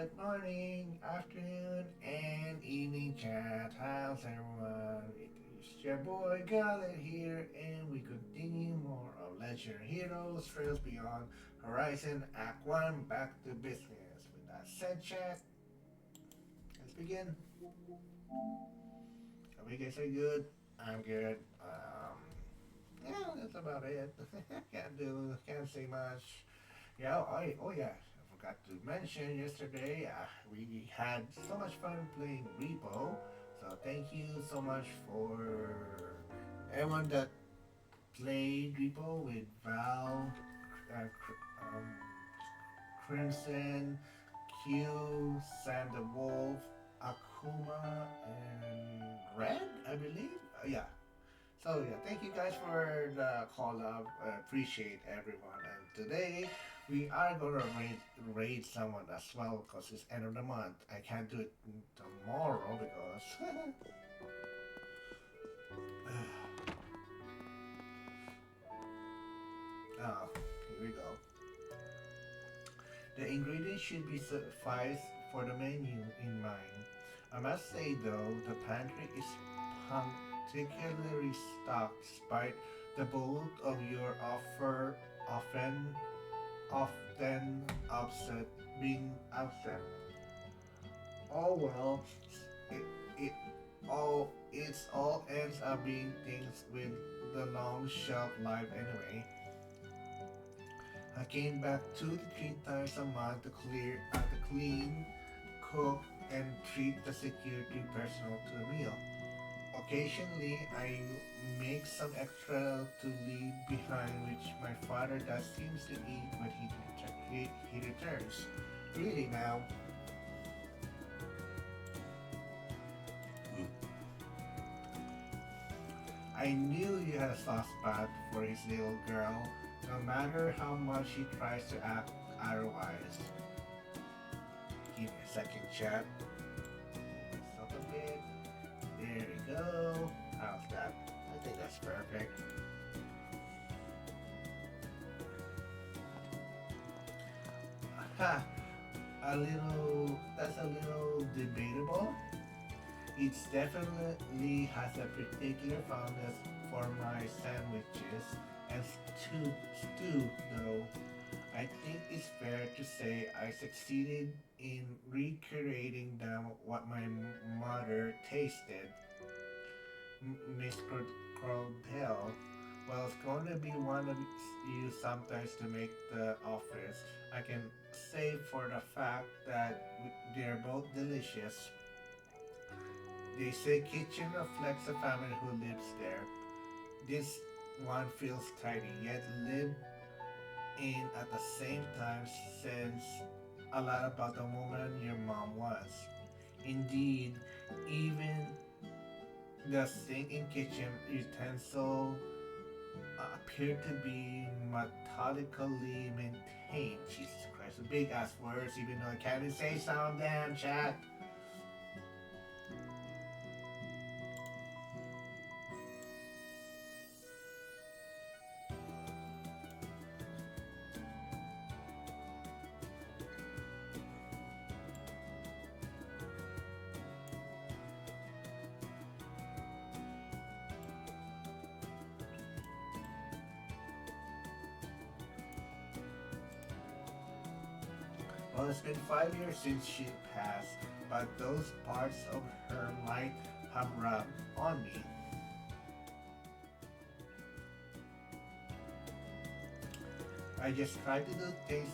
Good morning, afternoon, and evening chat. How's everyone? It's your boy Gallet here, and we continue more of Legend Heroes Trails Beyond Horizon Act 1 back to business. With that said, chat, let's begin. Hope you guys are good. I'm good. Yeah, that's about it. Can't say much. Yeah, yeah. I forgot to mention yesterday, we had so much fun playing Repo. So thank you so much for everyone that played Repo with Val, Crimson, Q, Sam the Wolf, Akuma, and Red, I believe. Yeah. So yeah, thank you guys for the call up. I appreciate everyone. And today we are gonna raid someone as well because it's end of the month. I can't do it tomorrow because oh, here we go. The ingredients should be suffice for the menu in mind. I must say though, the pantry is particularly stocked despite the bulk of your offer often upset being upset. Oh well, it, it all ends up being things with the long shelf life anyway. I came back 2 to 3 times a month to clean, cook, and treat the security personnel to a meal. Occasionally, I make some extra to leave behind, which my father does seems to eat when he returns. Really now, I knew you had a soft spot for his little girl, no matter how much he tries to act otherwise. Give me a second, chat. Stop a bit. There we go. How's that? I think that's perfect. Ha! That's a little debatable. It definitely has a particular fondness for my sandwiches and stew though. I think it's fair to say I succeeded in recreating them what my mother tasted. Miss Crodell. Well, it's going to be one of you sometimes to make the office. I can say for the fact that they're both delicious. They say kitchen reflects a family who lives there. This one feels tidy, yet live in at the same time says a lot about the woman your mom was. Indeed, even the sink and kitchen utensil appear to be methodically maintained. Jesus Christ, big ass words, even though I can't even say some of them, chat. Well, it's been 5 years since she passed, but those parts of her might have rubbed on me. I just tried to do things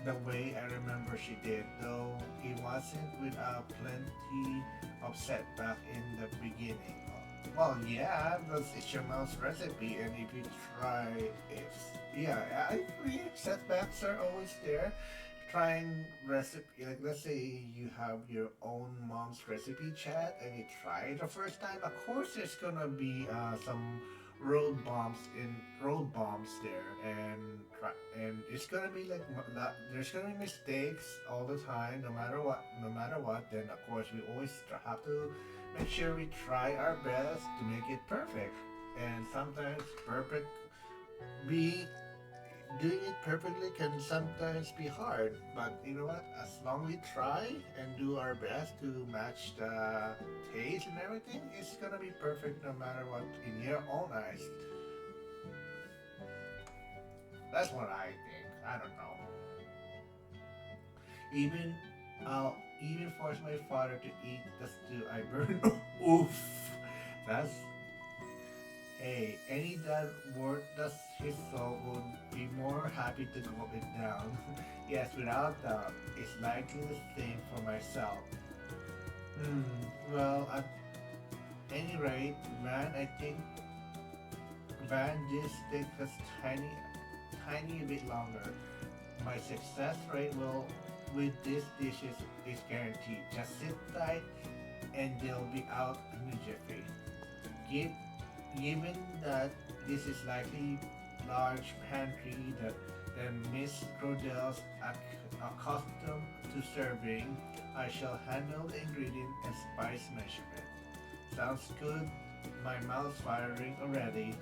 the way I remember she did, though it wasn't without plenty of setback in the beginning. Well, yeah, because it's your mom's recipe, and if you try, if yeah, I agree. Setbacks are always there. Trying recipe, like let's say you have your own mom's recipe, chat, and you try it the first time. Of course, there's gonna be some road bombs there, and it's gonna be like there's gonna be mistakes all the time, no matter what. Then of course we always have to make sure we try our best to make it perfect, and sometimes perfect be doing it perfectly can sometimes be hard, but you know what? As long we try and do our best to match the taste and everything, it's gonna be perfect no matter what in your own eyes. That's what I think. I don't know. Even I'll even force my father to eat the stew I burned. Oof. That's any dad worth his soul would be more happy to gulp it down. Yes, without doubt, it's likely the same for myself. Hmm, well, at any rate, man, I think Van this takes us tiny bit longer. My success rate will with these dishes is guaranteed. Just sit tight and they'll be out immediately. Give, given that this is likely large pantry that Miss Crodell's accustomed to serving, I shall handle the ingredient and spice measurement. Sounds good. My mouth's firing already.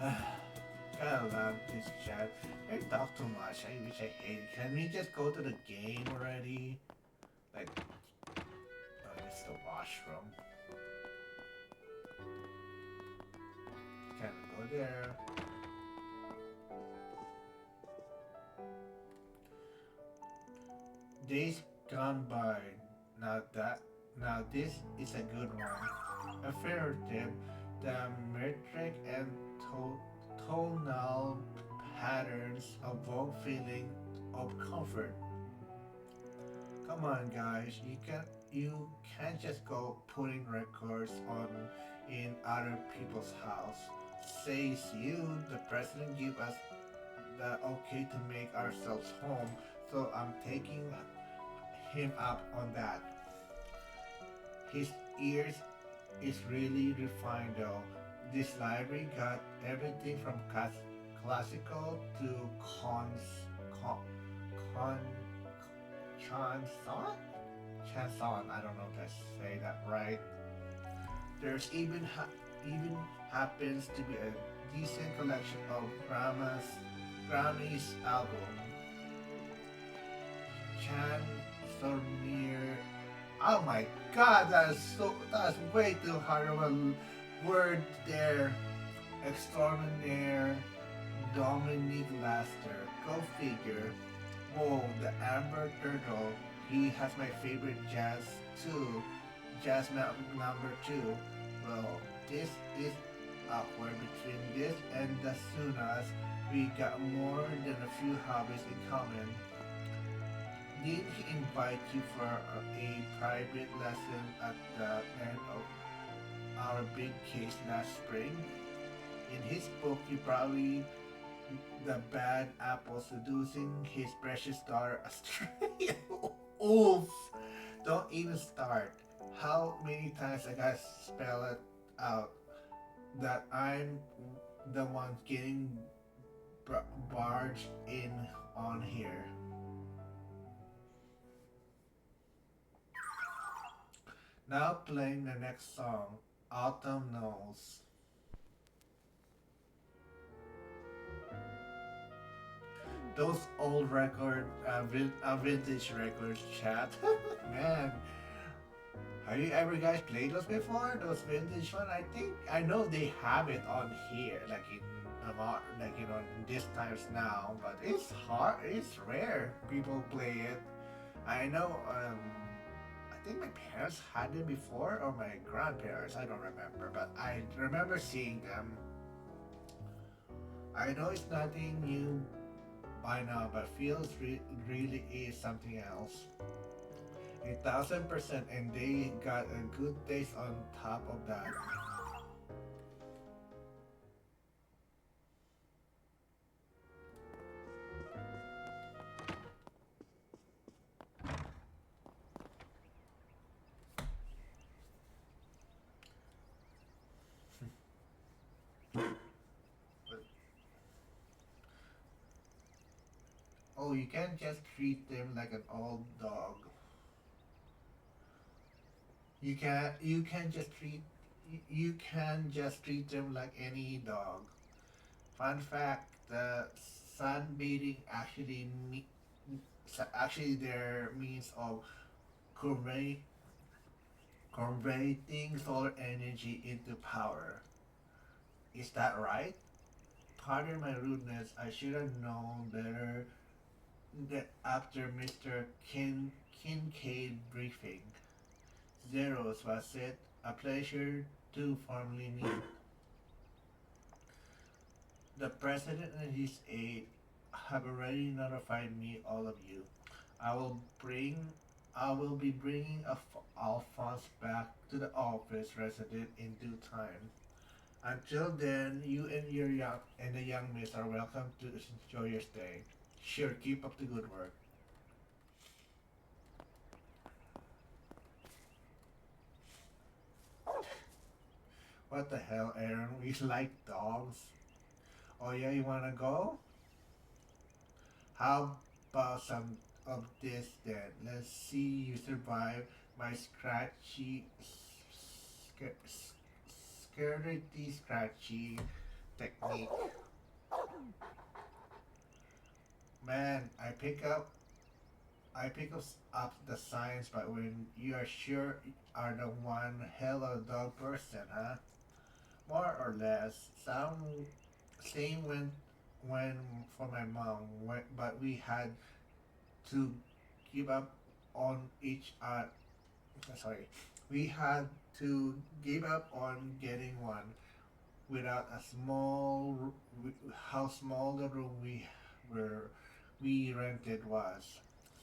Kinda love this chat. I talk too much. I wish I hated. Can we just go to the game already? Like, oh, it's the washroom. Can we go there? Days gone by. Now that now this is a good one. Affirmative. The metric and tonal patterns evoke feeling of comfort. Come on, guys, you can't just go putting records on in other people's house. Says you, the president give us the okay to make ourselves home, so I'm taking him up on that. His ears is really refined though. This library got everything from classical to con, con chanson? Chanson, I don't know if I say that right. There's even happens to be a decent collection of Grammy's album. Chan Sornier. Oh my god, that's way too hard of a word there. Extraordinaire Dominique Laster. Go figure. Whoa, the Amber Turtle. He has my favorite jazz too. Number two. Well, this is awkward between this and the Sunas. We got more than a few hobbies in common. Did he invite you for a private lesson at the end of our big case last spring? In his book, he probably the bad apple seducing his precious daughter astray. Oof! Don't even start. How many times I gotta spell it out that I'm the one getting barged in on here. Now playing the next song, Autumn Knows. Those old vintage records, chat. Man, have you ever guys played those before? Those vintage one? I think I know they have it on here, like in like in this times now. But it's hard. It's rare people play it. I know. I think my parents had it before, or my grandparents. I don't remember, but I remember seeing them. I know it's nothing new by now, but feels really is something else. 1,000%, and they got a good taste on top of that. Oh, you can't just treat them like an old dog. You can just treat them like any dog. Fun fact, The sunbathing actually their means of convey, converting solar energy into power. Is that right? Pardon my rudeness. I should have known better that after Mr. Kincaid briefing. Zeros was it. A pleasure to formally meet. The President and his aide have already notified me, all of you. I will bring I will be bringing Alphonse back to the office resident in due time. Until then, you and your young and the young miss are welcome to enjoy your stay. Sure, keep up the good work. What the hell, Aaron? We like dogs. Oh yeah, you wanna go? How about some of this then? Let's see you survive my security scratchy technique. Man, I pick up the science, but when you are sure are the one hell of a dog person, huh? More or less. Same when for my mom, but we had to give up on each sorry, we had to give up on getting one without a how small the room were we rented was.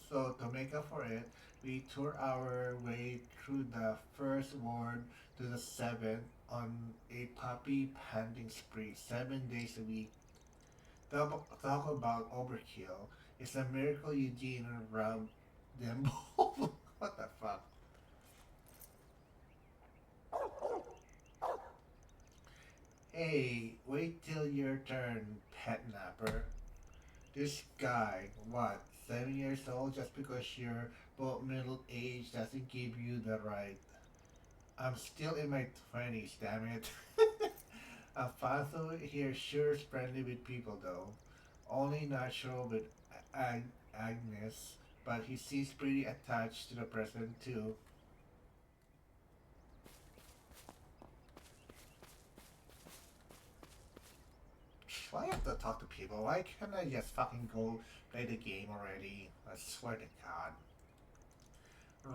So to make up for it, we toured our way through the first ward to the seventh on a puppy panting spree, 7 days a week. Talk about overkill. It's a miracle Eugene rubbed them both. What the fuck? Hey, wait till your turn, pet napper. This guy, what, 7 years old just because you're both middle aged doesn't give you the right. I'm still in my 20s, damn it. Alfonso here sure is friendly with people though. Only natural with Agnes, but he seems pretty attached to the president too. Why have to talk to people? Why can't I just fucking go play the game already? I swear to God.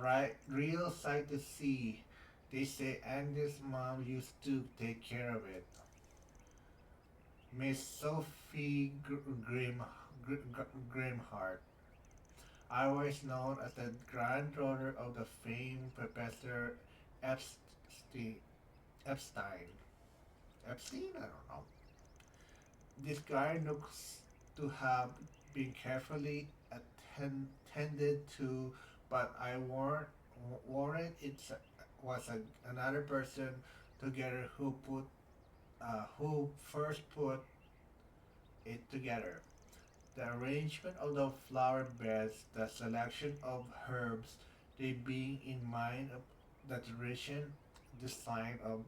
Right, real sight to see. They say Agnes' mom used to take care of it. Miss Sophie Grimhart, otherwise known as the granddaughter of the famed Professor Epstein. Epstein. Epstein? I don't know. This guy looks to have been carefully attended to, but I warrant it was another person together who first put it together. The arrangement of the flower beds, the selection of herbs, they being in mind of the tradition design of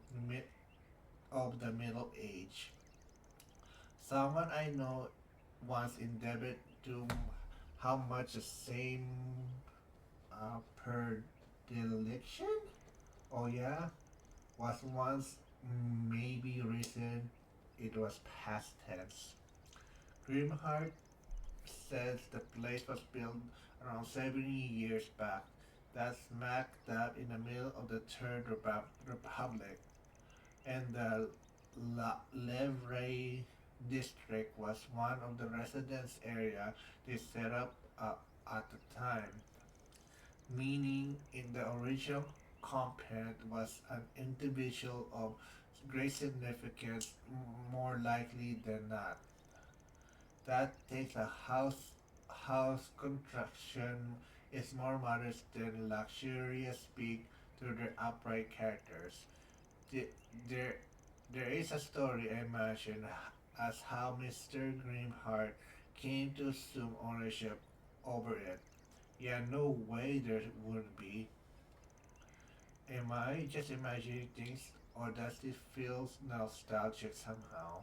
the Middle Age. Someone I know once indebted to how much the same per predilection? Oh yeah, was once maybe reason it was past tense. Grimhart says the place was built around 70 years back. That's smack dab in the middle of the Third Republic, and the Levray district was one of the residence area they set up at the time, meaning in the original complaint was an individual of great significance, more likely than not. That takes a house construction is more modest than luxurious speak to their upright characters. The- There, there is a story I imagine as how Mr. Grimhart came to assume ownership over it. Yeah, no way there would be. Am I just imagining things, or does this feel nostalgic somehow?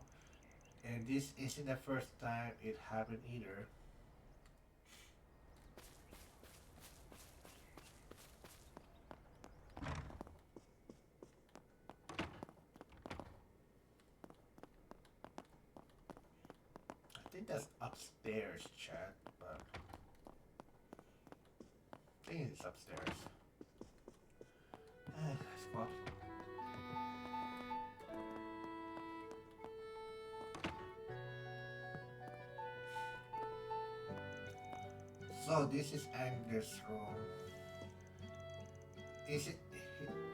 And this isn't the first time it happened either. I think that's upstairs, chat, but I think it's upstairs. Let's go up. So this is Angus' room. Is it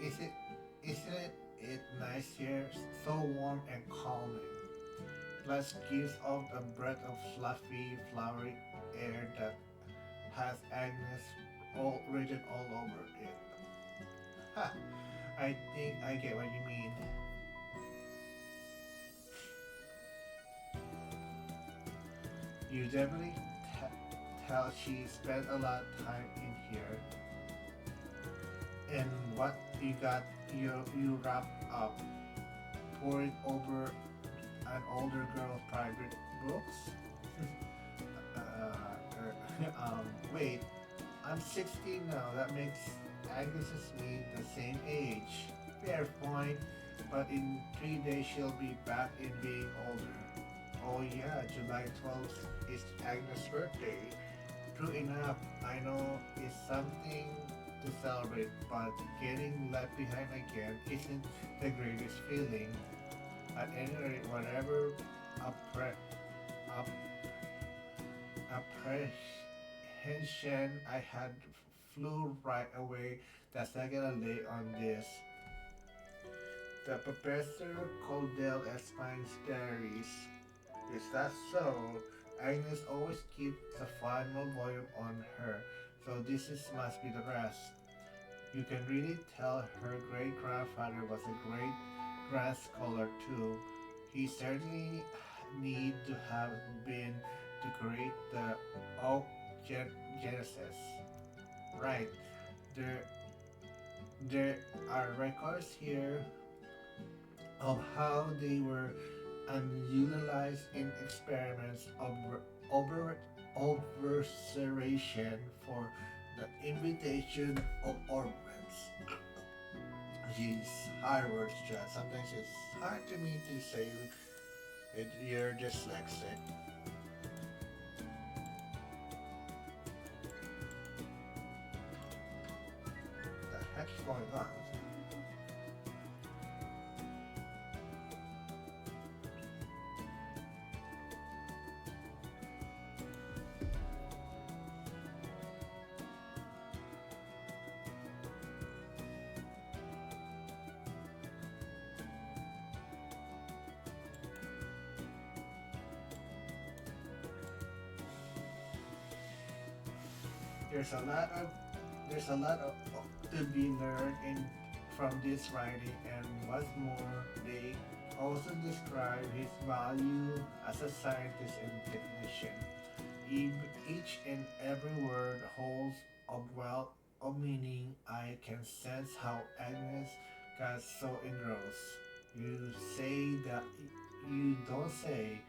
is it isn't it nice here? So warm and calming. Plus gives off a breath of fluffy, flowery air that has Agnes all written all over it. Ha! I think I get what you mean. You definitely tell she spent a lot of time in here. And what you got, you wrap up, pouring over an older girl's private books. Wait, I'm 16 now. That makes Agnes and me the same age. Fair point, but in 3 days she'll be back in being older. Oh yeah, July 12th is Agnes' birthday. True enough, I know it's something to celebrate, but getting left behind again isn't the greatest feeling. At any rate, whatever appre- app- apprehension I had flew right away the second I lay on this. The Professor Cordell Espine's diaries. Is that so? Agnes always keeps the final volume on her, so this must be the rest. You can really tell her great-grandfather was a great grass scholar too. He certainly need to have been to create the Oak Genesis. Right. There, there are records here of how they were unutilized in experiments of over overseration for the invitation of orphans. Jeez, hard words, Chad. Sometimes it's hard to me to say it, you're dyslexic. What the heck's going on? There's a lot of there's a lot of to be learned in from this writing, and what's more, they also describe his value as a scientist and technician. Each and every word holds a wealth of meaning. I can sense how Agnes got so engrossed. You say that you don't say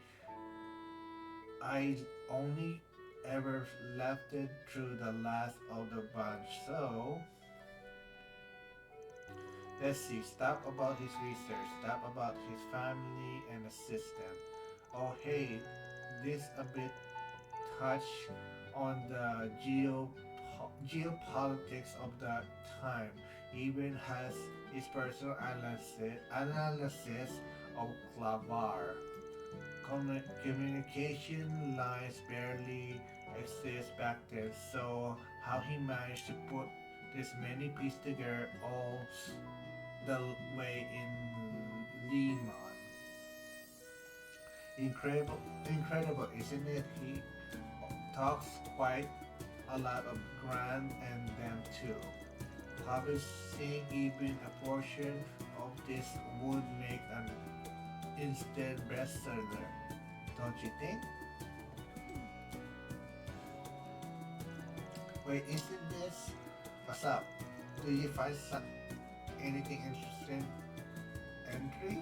I only ever left it through the last of the bunch. So let's see. Stuff about his research, stuff about his family and assistant. Oh hey, this a bit touch on the geopolitics of the time. Even has his personal analysis of Clavar. Communication lines barely exist back then, so how he managed to put this many pieces together all the way in Lehman. Incredible, isn't it? He talks quite a lot of Grant and them too. Publishing even a portion of this would make an instant bestseller, don't you think? Wait, isn't this? What's up? Do you find anything interesting entry?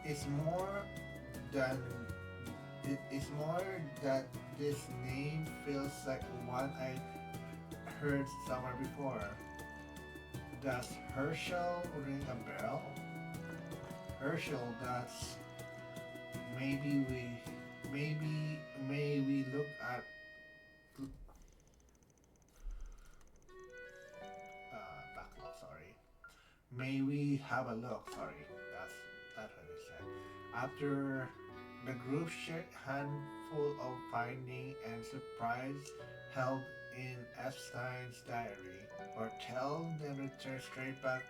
it's more than it's more that this name feels like one I heard somewhere before. Does Herschel ring a bell? Herschel, that's maybe we maybe may we look at backlog, sorry. May we have a look, sorry. That's what I said. After the group shared handful of finding and surprise held in Epstein's diary, Bartel then returned straight back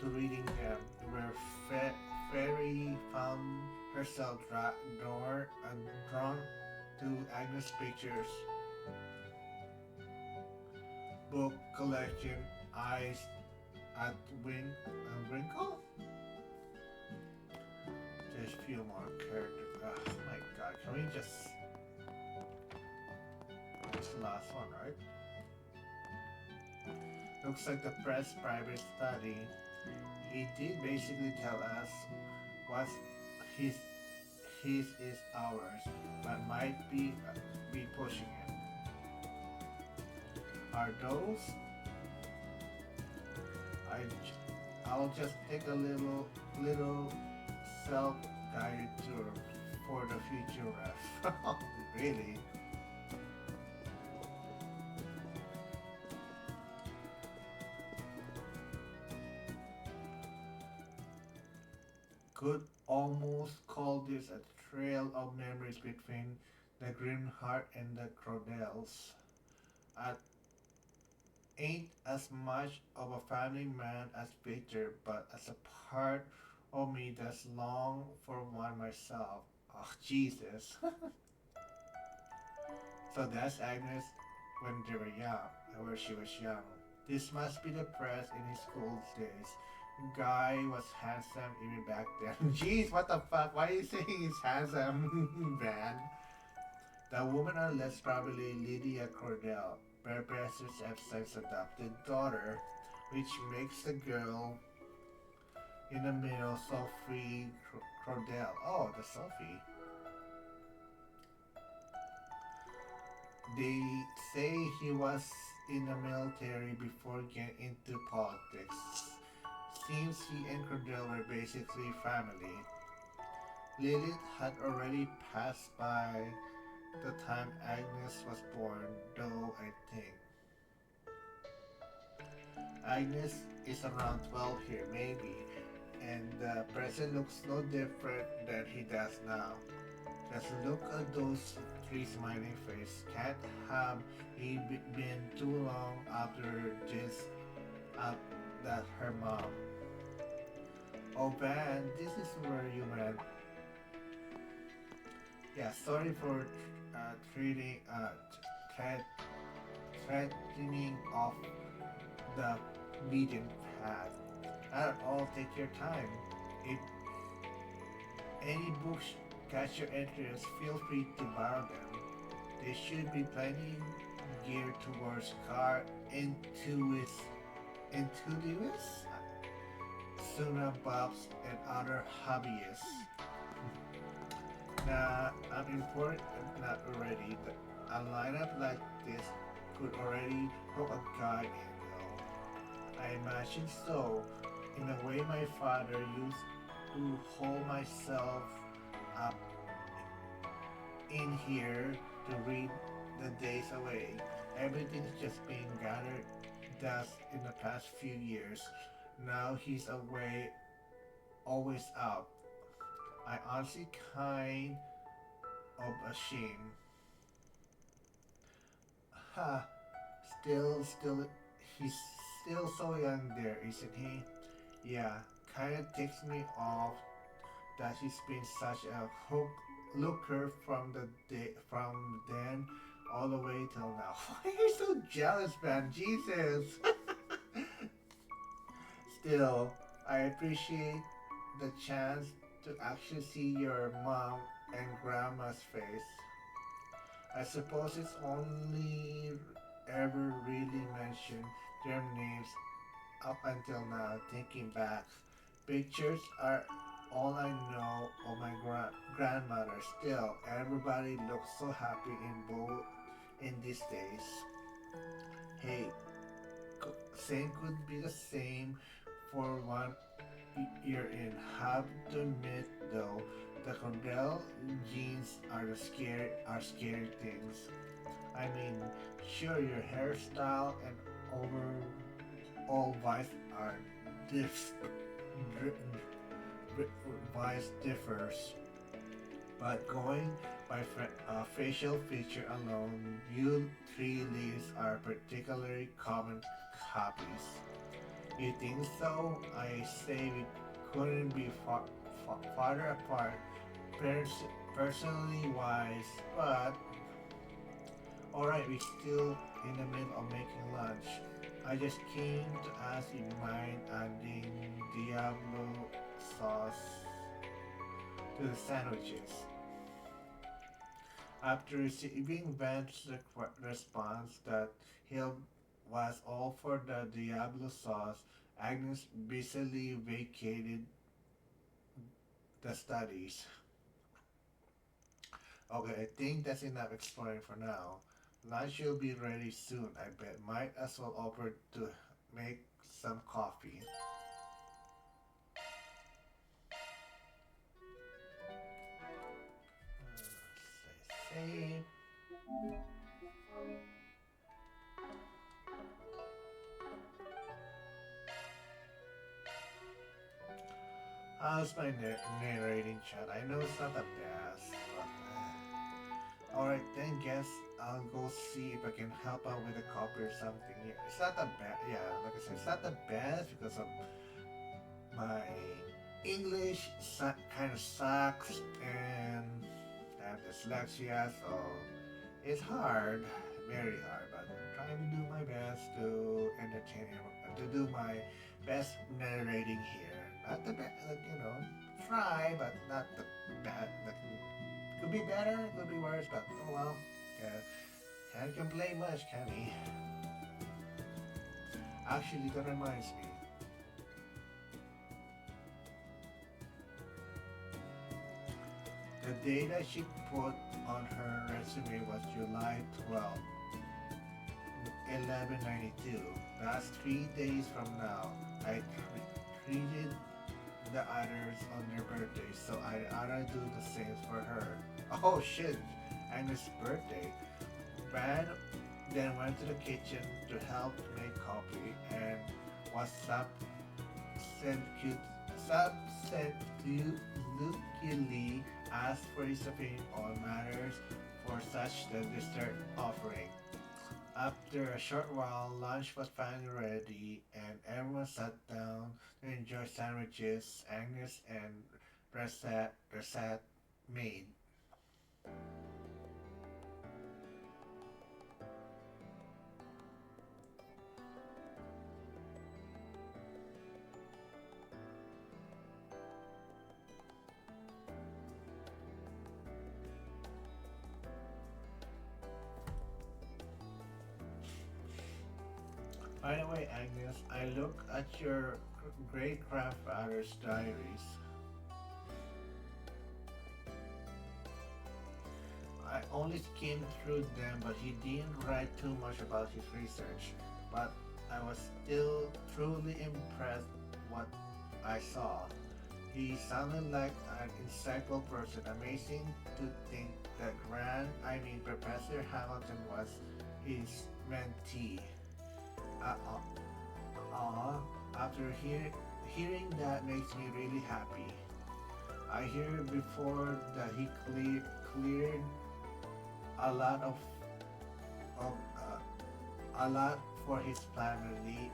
to reading them, where Fairy found herself drawn to Agnes' pictures book collection, eyes at Wrinkle. There's a few more characters. Oh my god, can we just... It's the last one, right? Looks like the press private study. He did basically tell us what his his is ours, but might be pushing it. Are those? I I'll just take a little self-guided tour for the future ref. Really? Could almost call this a trail of memories between the Grimheart and the Crodels. I ain't as much of a family man as Victor, but as a part of me that's long for one myself. Oh, Jesus. So that's Agnes when they were young, where she was young. This must be the press in his school days. Guy was handsome even back then. Jeez, what the fuck? Why are you saying he's handsome, man? The woman on the list probably Lydia Cordell, Professor Epstein's adopted daughter, which makes the girl in the middle Sophie Cordell. Oh, the Sophie. They say he was in the military before getting into politics. Seems he and Cordell were basically family. Lilith had already passed by the time Agnes was born, though I think. Agnes is around 12 here, maybe, and the present looks no different than he does now. Just look at those three smiling faces. Can't have he been too long after this, uh, that her mom. Oh Van, this is where you went. Yeah, sorry for treating threat, threatening off the beaten path. Not at all. Take your time. If any books catch your interest, feel free to borrow them. There should be plenty geared towards car enthusiasts, Suna Bobs, and other hobbyists. Now, I'm important not already. A lineup like this could already hook a guy in, though. I imagine so. In the way my father used to hold myself up in here to read the days away. Everything's just been gathered dust in the past few years. Now he's away, always out. I honestly kind of ashamed. Ha! He's still so young there, isn't he? Yeah, kinda ticks me off that he's been such a looker from from then all the way till now. Why are you so jealous, man? Jesus! Still, I appreciate the chance to actually see your mom and grandma's face. I suppose it's only ever really mentioned their names up until now. Thinking back, pictures are all I know of my grandmother. Still, everybody looks so happy in these days. Hey, same could be the same for one you're in. Have to admit though, the Cordell jeans are scary things. I mean, sure your hairstyle and overall vice are diff, vice differs, but going by facial feature alone, you three leads are particularly common copies. You think so? I say we couldn't be farther apart personally wise, but alright, we still in the middle of making lunch. I just came to ask if you mind adding Diablo sauce to the sandwiches. After receiving Van's response that he was all for the Diablo sauce, Agnes busily vacated the studies. Okay, I think that's enough exploring for now. Lunch will be ready soon, I bet. Might as well offer to make some coffee. Save. How's my narrating chat? I know it's not the best, but alright, then guess I'll go see if I can help out with a copy or something. Yeah, it's not the best. Yeah, like I said, it's not the best because of my English kind of sucks and I have dyslexia, so it's hard, very hard. But I'm trying to do my best to entertain everyone, to do my best narrating here. Not the best, like, try, but not the bad. Like, could be better, could be worse, but oh well. Yeah, can't complain much, can we? Actually, that reminds me. The day that she put on her resume was July 12th, 1192. That's 3 days from now. I treated the others on their birthdays, so I oughta do the same for her. Oh shit, Agnes' birthday. Brad then went to the kitchen to help make coffee and was subsequently asked for his opinion on matters for such the dessert offering. After a short while, lunch was finally ready, and everyone sat down to enjoy sandwiches Agnes and Rosette made. By the way, Agnes, I look at your great grandfather's diaries. I only skimmed through them, but he didn't write too much about his research. But I was still truly impressed what I saw. He sounded like an insightful person. Amazing to think that Professor Hamilton was his mentee. Uh, After hearing that makes me really happy. I hear before that he cleared a lot of a lot for his family.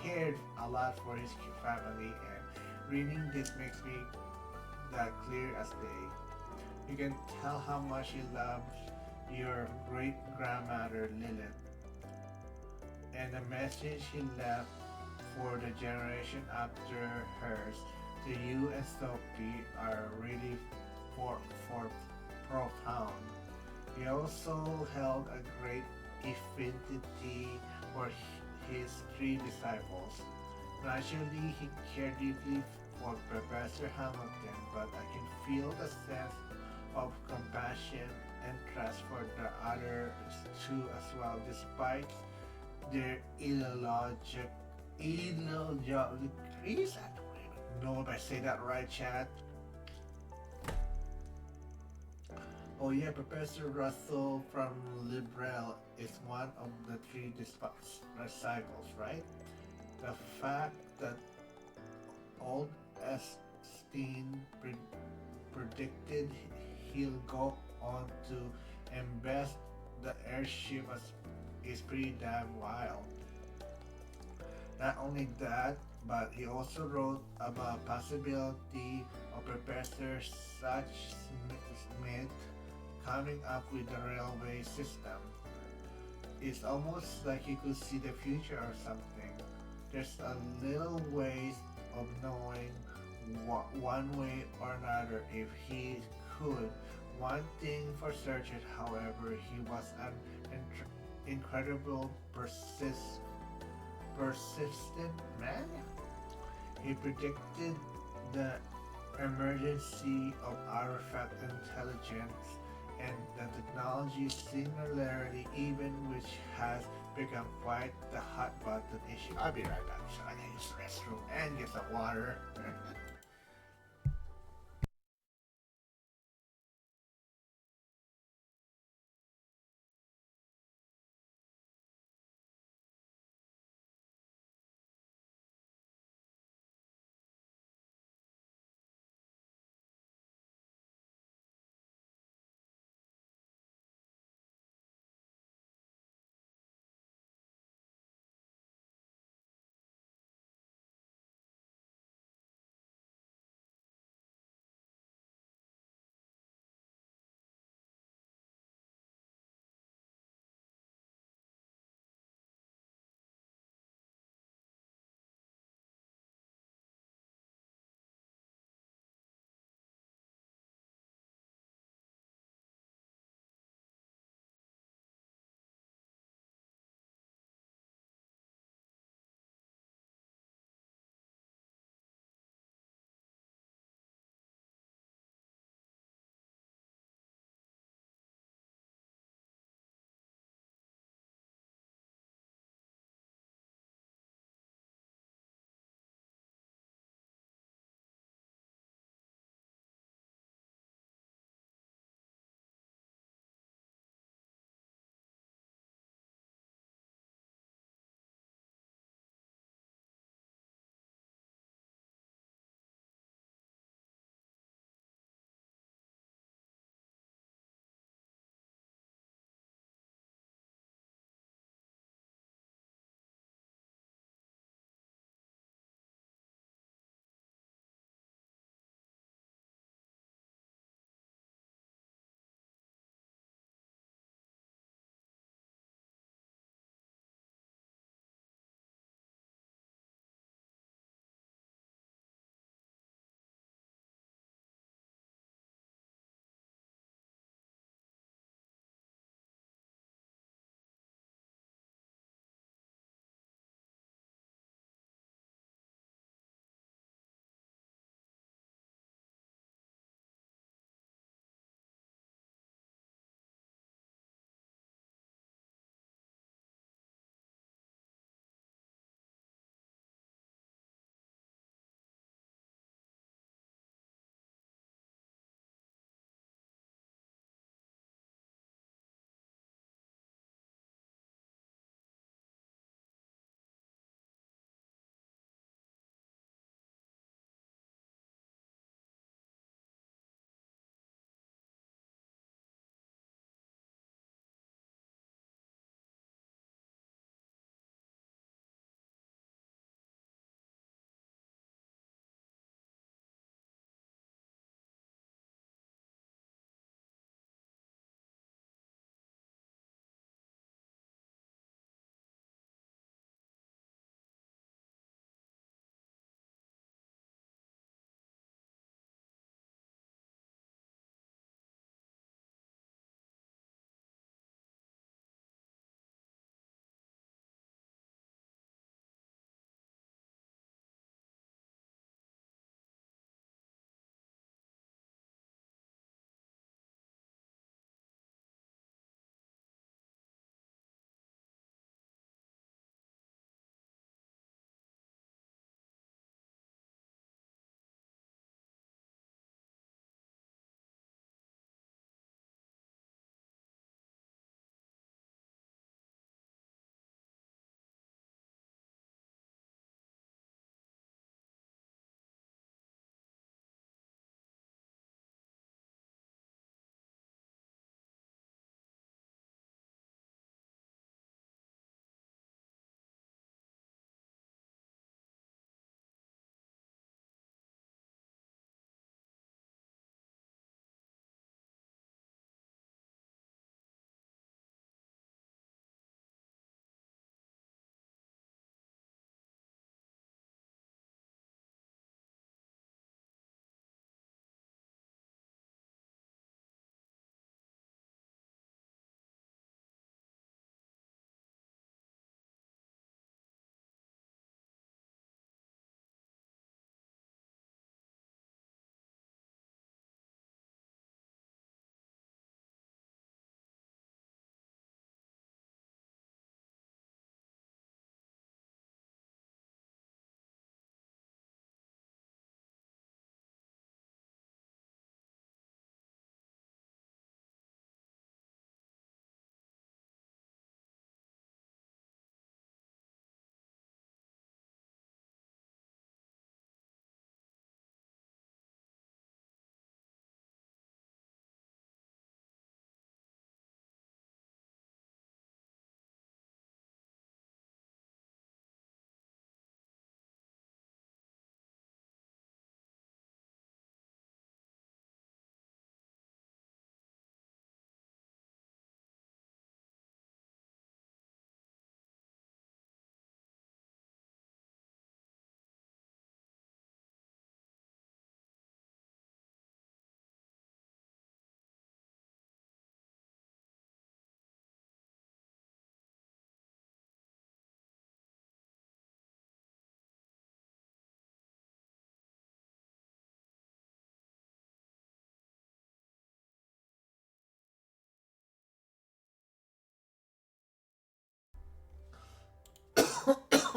Cared a lot for his family, and reading this makes me that clear as day. You can tell how much he loves your great grandmother Lilith, and the message he left for the generation after hers to you and Sophie are really for profound. He also held a great affinity for his three disciples. Naturally, he cared deeply for Professor Hamilton, but I can feel the sense of compassion and trust for the others too as well, despite their illogic reason. No, if I say that right, Chad. Oh yeah, Professor Russell from Librel is one of the three disciples, right? The fact that old Epstein predicted he'll go on to invest the airship is pretty damn wild. Not only that, but he also wrote about possibility of Professor Such Smith coming up with the railway system. It's almost like he could see the future or something. There's a little ways of knowing one way or another if he could. One thing for certain, however, he was an incredible persistent man. He predicted the emergency of artifact intelligence and the technology singularity, even which has become quite the hot button issue. I'll be right back so I can use the restroom and get some water.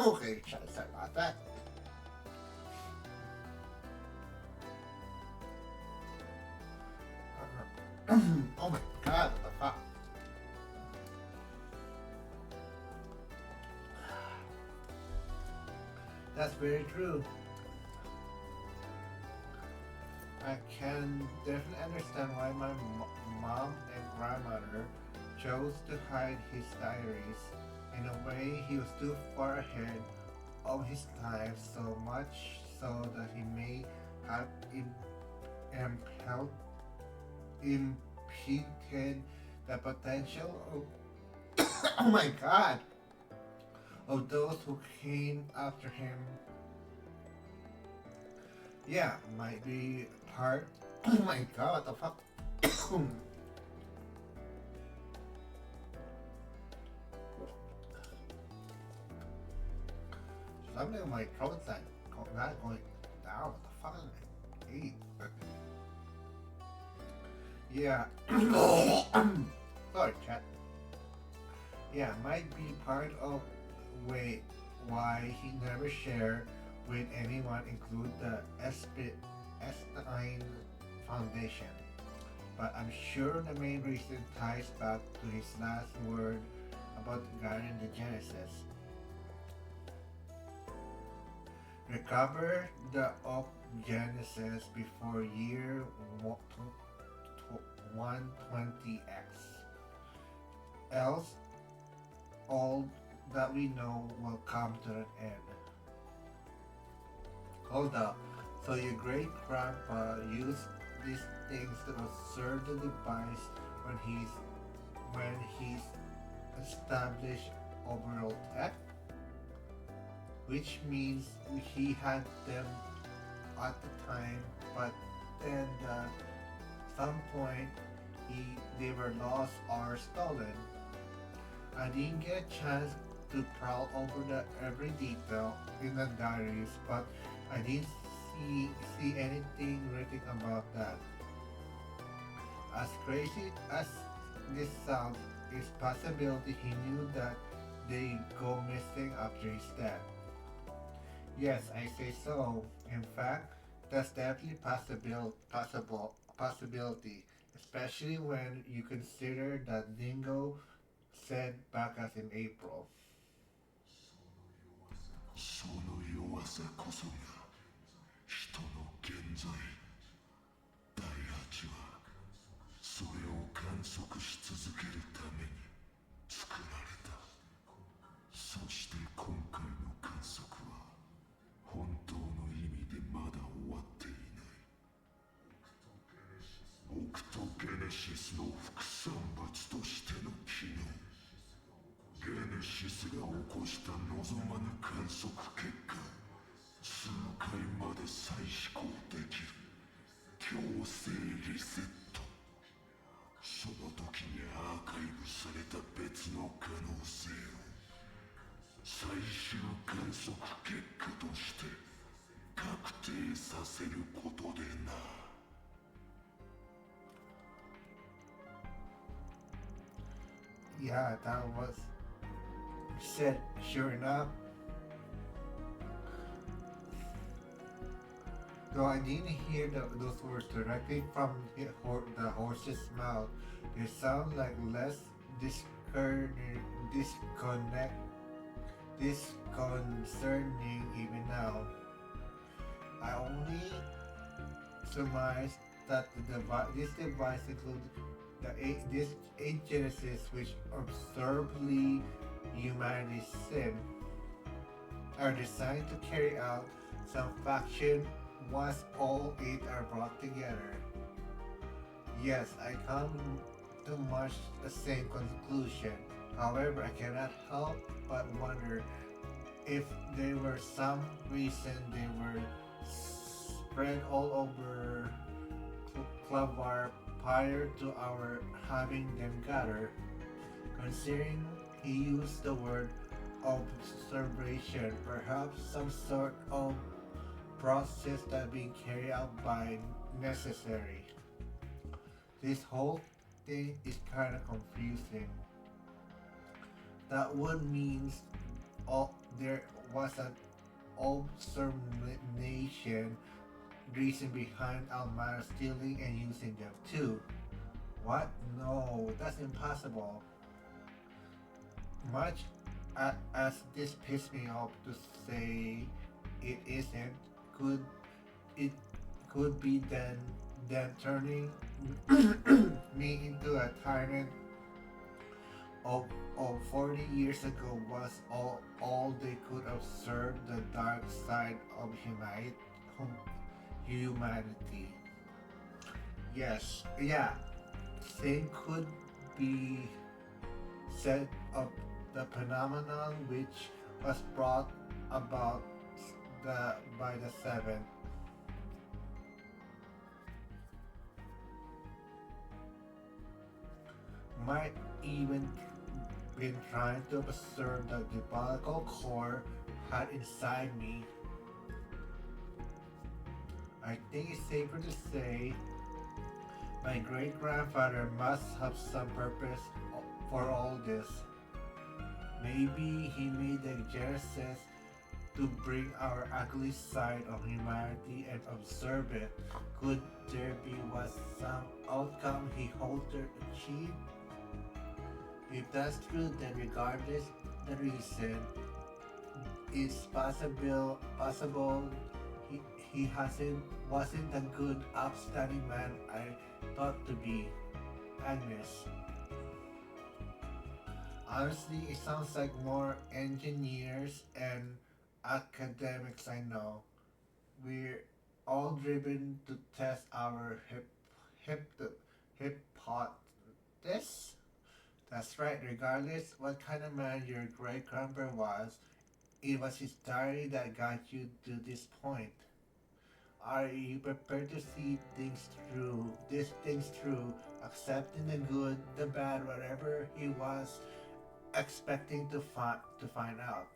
Okay, sorry about that. Oh my god, what the fuck? That's very true. I can definitely understand why my mom and grandmother chose to hide his diaries. In a way, he was too far ahead of his time, so much so that he may have impelled, impeded the potential of, oh my god, of those who came after him. Yeah, might be part. Oh my god, what the fuck? Something in my throat's like not going down. What the fuck is I eat? Yeah. Sorry, chat. Yeah, might be part of way why he never shared with anyone, include the Epstein Foundation. But I'm sure the main reason ties back to his last word about guarding the Genesis. Recover the of Genesis before year 120x. Else, all that we know will come to an end. Hold up. So your great grandpa used these things to observe the device when he's established overall tech, which means he had them at the time, but then some point they were lost or stolen. I didn't get a chance to prowl over the every detail in the diaries, but I didn't see anything written about that. As crazy as this sounds, it's possibility he knew that they go missing after his death. Yes, I say so. In fact, that's definitely possibility, especially when you consider that Dingo said back as in April. その弱さこそが人の現在。第八はそれを観測し続けるために作られた。そして今回の観測は本当の意味でまだ終わっていない。オクトゲネシスの副産物としての機能。ゲネシスが起こした望まぬ観測結果、数回まで再飛行できる強制リセット。その時にアーカイブされた別の可能性を最終観測結果として確定させることでな。Yeah, that was said. Sure enough, though I didn't hear those words directly from the horse's mouth, they sound like less disconnect, disconcerting even now. I only surmise that this device includes this eight Genesis, which observably humanity's sin, are designed to carry out some faction once all eight are brought together. Yes, I come to much the same conclusion. However, I cannot help but wonder if there were some reason they were spread all over Clavar prior to our having them gather. Considering he used the word observation, perhaps some sort of process that being carried out by necessary. This whole thing is kind of confusing. That would means all there was an observation reason behind Almara stealing and using them too. What? No, that's impossible. Much as this pissed me off to say it isn't, could it could be then turning me into a tyrant of, of 40 years ago was all they could observe the dark side of humanity. Yes, yeah, same could be said of the phenomenon which was brought about by the seventh. Might even been trying to observe the diabolical core had inside me. I think it's safer to say my great grandfather must have some purpose for all this. Maybe he made the Genesis to bring our ugly side of humanity and observe it. Could there be was some outcome he hoped to achieve? If that's true, then regardless the reason, it's possible he, he hasn't wasn't the good upstanding man I thought to be. Agnes. Honestly, it sounds like more engineers and academics I know. We're all driven to test our hip hypothesis. That's right. Regardless what kind of man your great grandpa was, it was his diary that got you to this point. Are you prepared to see these things through, accepting the good, the bad, whatever he was expecting to find out?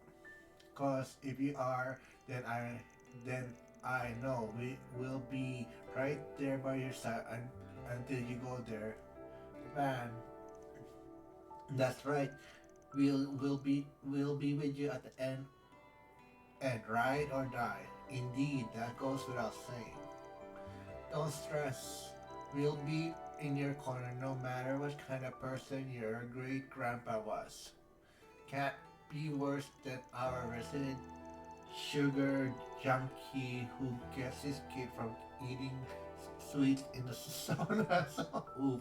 Cause if you are, then I know we will be right there by your side until you go there, man. That's right. We'll be with you at the end, ride or die. Indeed, that goes without saying. Don't stress. We'll be in your corner no matter what kind of person your great grandpa was. Can't be worse than our resident sugar junkie who gets his kid from eating sweets in the sauna. So, oof.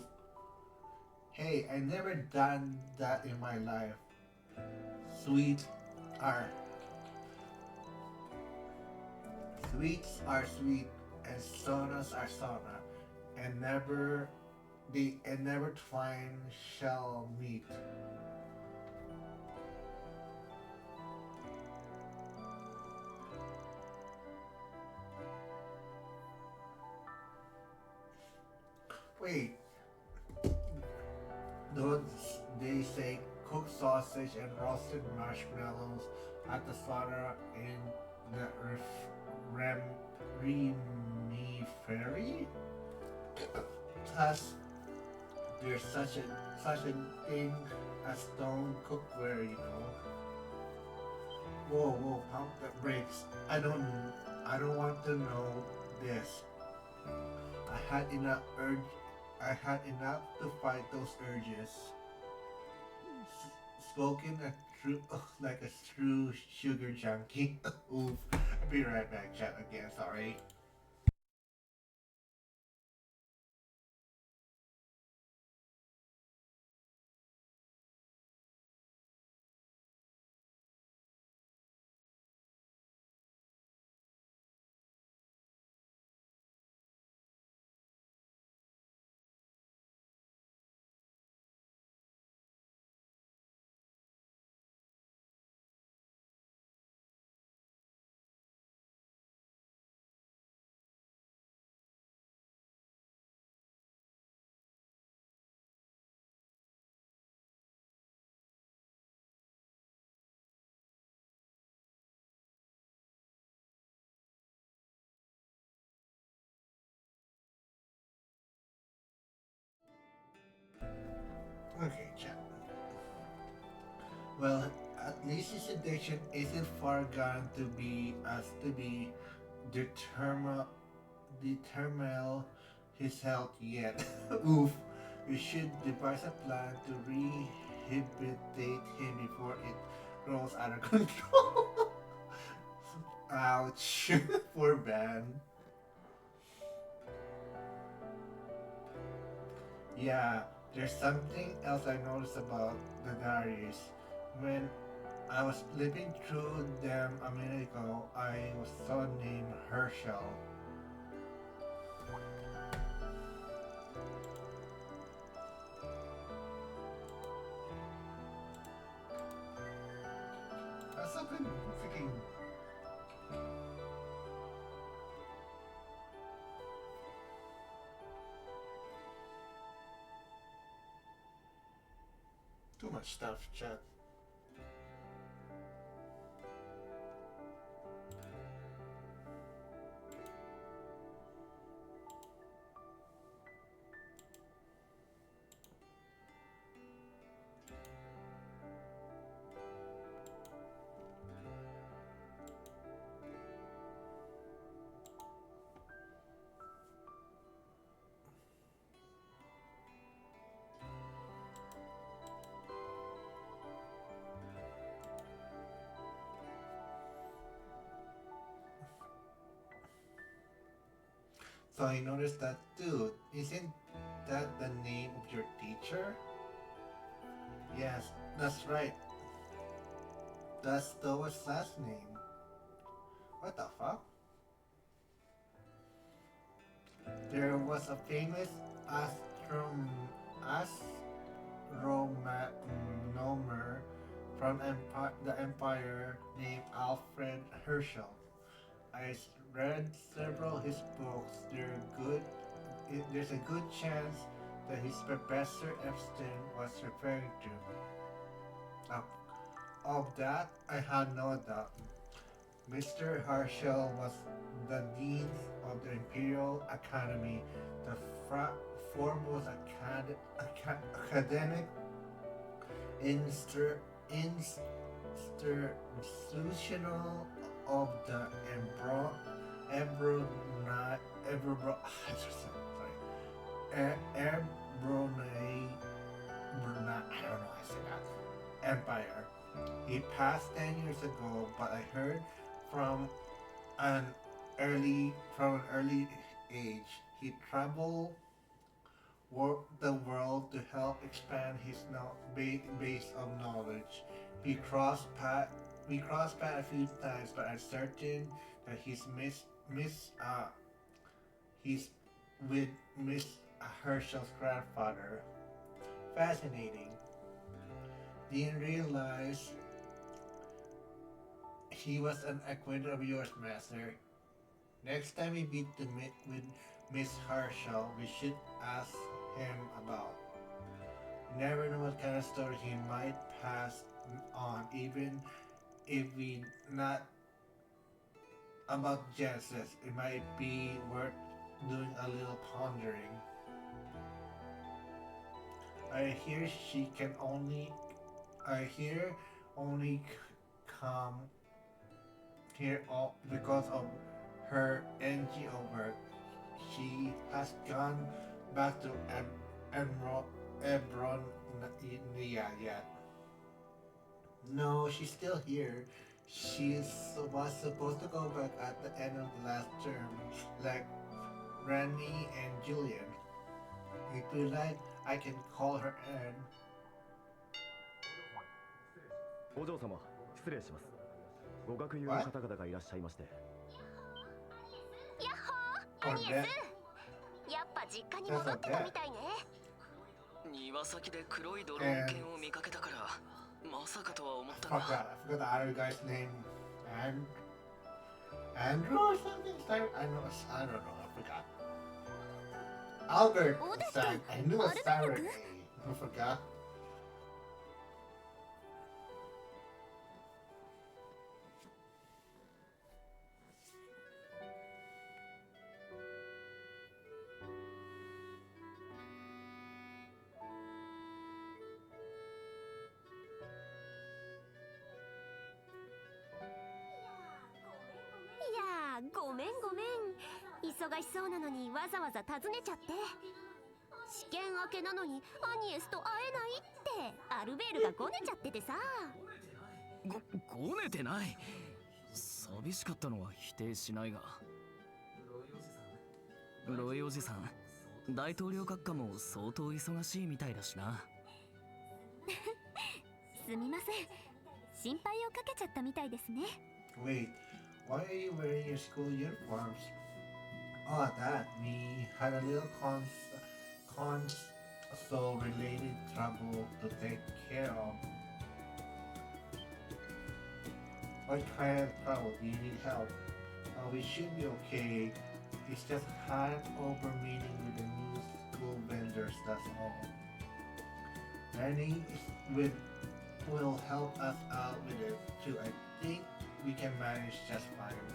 Hey, I never done that in my life. Sweets are sweets are sweet, and saunas are sauna, and never twine shall meet. Wait, don't they say cooked sausage and roasted marshmallows at the sauna in the rem Ferry? Plus, there's such a thing as stone cookware, you know. Whoa, pump the brakes. I don't want to know this. I had enough urge. I had enough to fight those urges. Spoken a true, like a true sugar junkie. Oof. I'll be right back, chat again. Sorry. Okay, chat. Well, at Lizzie's addiction isn't far gone to be determined determine his health yet. Oof. We should devise a plan to rehabilitate him before it grows out of control. Ouch. Poor Ben. Yeah, there's something else I noticed about the diaries. When I was flipping through them a minute ago, I saw a name Herschel. That's something freaking. Too much stuff, chat. So I noticed that too. Isn't that the name of your teacher? Yes, that's right. That's Noah's last name. What the fuck? There was a famous astrom astronomer from the Empire named Alfred Herschel. I read several of his books. There's a good chance that his Professor Epstein was referring to. Of, of that, I had no doubt. Mr. Herschel was the dean of the Imperial Academy, the foremost academic institutional of the Ebro, Ebro, sorry, Ebroni, I don't know how to say that, Empire. He passed 10 years ago, but I heard from an from an early age. He traveled the world to help expand his base of knowledge. He crossed path we crossed paths a few times, but I'm certain that he's with Miss Herschel's grandfather. Fascinating. Didn't realize he was an acquaintance of yours, Master. Next time we meet with Miss Herschel, we should ask him about. You never know what kind of story he might pass on, even if we not about Genesis. It might be worth doing a little pondering. I hear she can only. I hear only come here all because of her NGO work. She has gone back to Ebron yet. No, she's still here. She was supposed to go back at the end of the last term, like Randy and Julian. If you like, I can call her Anne. お嬢様、失礼します。ご学友の What? 方々がいらっしゃいまして。やっほー、ア Or ニエ Beth? ス。やっぱ実家に戻ってたみたいね。庭先で黒いドローン犬を見かけたからまさかとは思ったが I forgot the other guy's name. And Andrew or something? I don't know. I forgot. Albert. I knew it was Saturday. I forgot. 忙しそうなのにわざわざ訪ねちゃって。試験明けなのにアニエスと会えないってアルベールがごねちゃっててさ。ごねてない。寂しかったのは否定しないが。ロイおじさん、大統領閣下も相当忙しいみたいだしな。すみません、心配をかけちゃったみたいですね。 Wait, why are you wearing your school uniforms? Oh, that we had a little console-related trouble to take care of. What kind of trouble? Do you need help? Oh, we should be okay. It's just hand-over meeting with the new school vendors, that's all. Lenny will help us out with it too. I think we can manage just fine.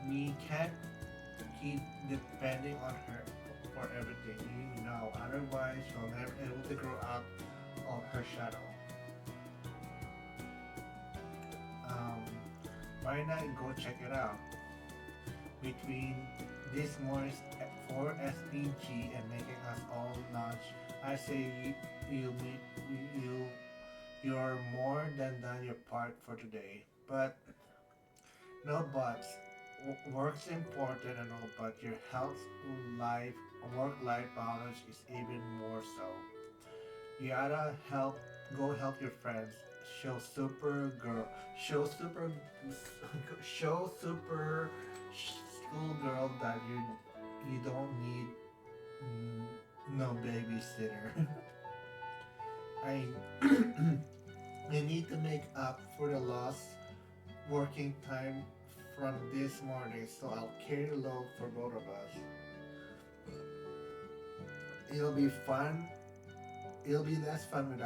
We can't keep depending on her for everything, you know. Otherwise, she'll never be able to grow out of her shadow. Why not go check it out? Between this morning's 4 SPG and making us all lunch, I say you're more than done your part for today. But no buts. Work's important and all, but your health, life, work-life balance is even more so. You gotta go help your friends. Show super schoolgirl that you don't need no babysitter. I I need to make up for the lost working time from this morning, so I'll carry the load for both of us. It'll be fun. It'll be less fun when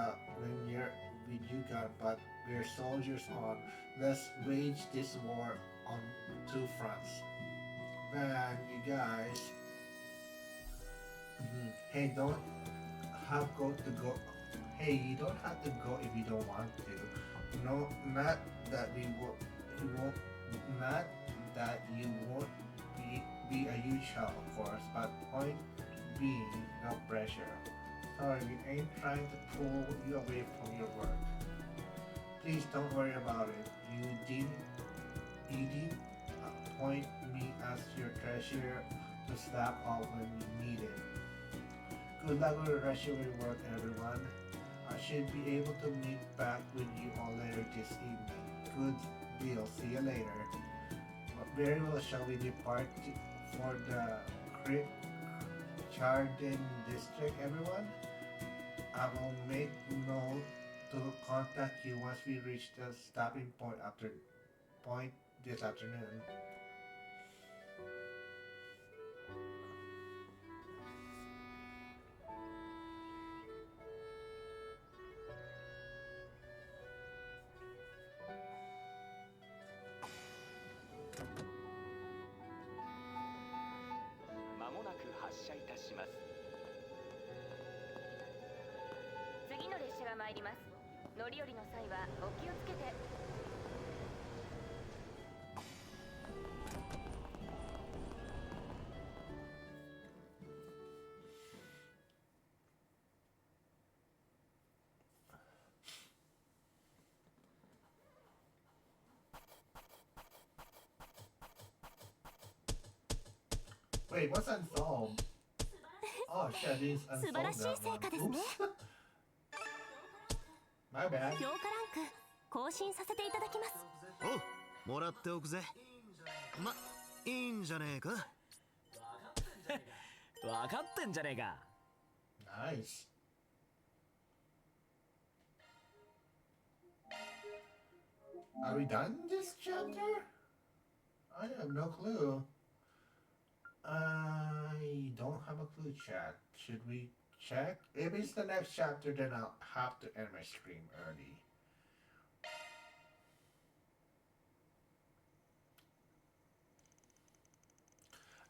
you're with you God, but we're soldiers on. Let's wage this war on two fronts. Man, you guys. Hey, don't have to go. Hey, you don't have to go if you don't want to. No, not that we won't, not that you won't be a huge help, of course. But point being, no pressure. Sorry, we ain't trying to pull you away from your work. Please don't worry about it. You did appoint me as your treasurer to slap off when you need it. Good luck with the rest of your work, everyone. I should be able to meet back with you all later this evening. Good deal. See you later. Very well, shall we depart for the Chardin district, everyone? I will make note to contact you once we reach the stopping point this afternoon. Wait, what's unsolved? Oh, shit, means unsolved. 素晴らしい成果ですね。 Oops. My bad. 評価ランク更新させていただきます。おう、もらっておくぜ。ま、いいんじゃねえか。わかってんじゃねえか。Nice. Are we done this chapter? I have no clue. I don't have a clue, chat. Should we check? If it's the next chapter, then I'll have to end my stream early.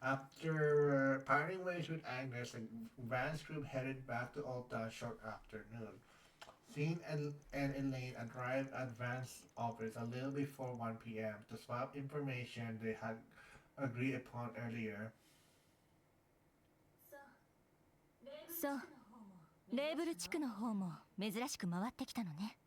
After parting ways with Agnes, the Vance group headed back to Old Town short afternoon. Sean and Elaine arrived at Vance's office a little before 1 p.m. to swap information. They had agreed upon earlier. そう、レーブル地区の方も珍しく回ってきたのね。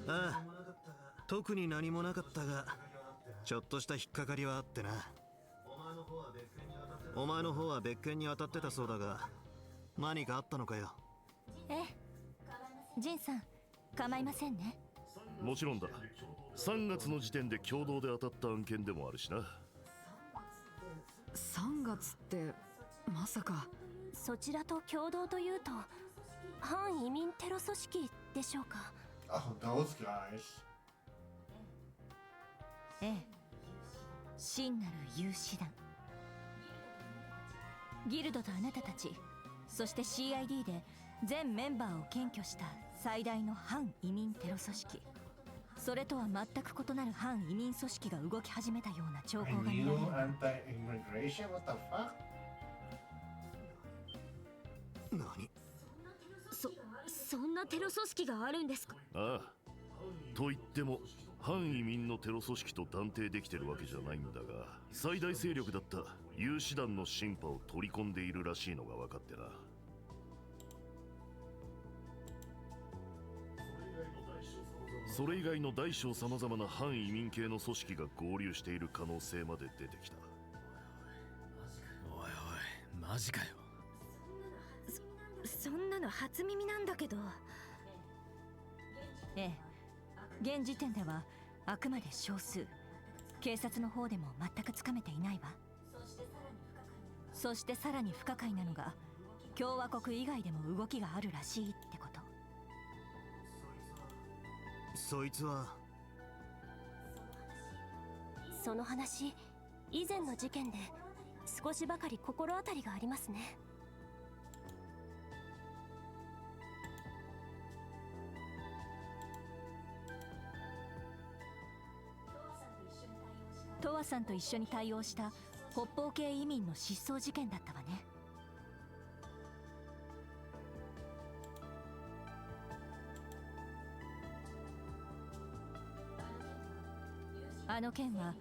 ああ、特に何もなかったが、ちょっとした引っかかりはあってな。お前の方は別件に当たってたそうだが、何かあったのかよ。ええ、ジンさん、構いませんね。もちろんだ。3月の時点で共同で当たった案件でもあるしな。3月ってまさか。そちらと共同というと反移民テロ組織でしょうか。Oh, those guys. ええ、真なる有志団。ギルドとあなたたち、そして CID で全メンバーを検挙した最大の反移民テロ組織。それとは全く異なる反移民組織が動き始めたような兆候が見られる。Anti-immigration? What the fuck? 何？そんなテロ組織があるんですか？ああ。と言っても反移民のテロ組織と断定できてるわけじゃないんだが、最大勢力だった有志団のシンパを取り込んでいるらしいのが分かってな。それ以外の大小さまざまな反移民系の組織が合流している可能性まで出てきた。おいおい、マジかよ。そんなの初耳なんだけど。ええ、現時点ではあくまで少数。警察の方でも全くつかめていないわ。そしてさらに不可解なのが、共和国以外でも動きがあるらしいってこと。そいつは。その話、以前の事件で少しばかり心当たりがありますね。トワさんと一緒に対応した北方系移民の失踪事件だったわね。あの件は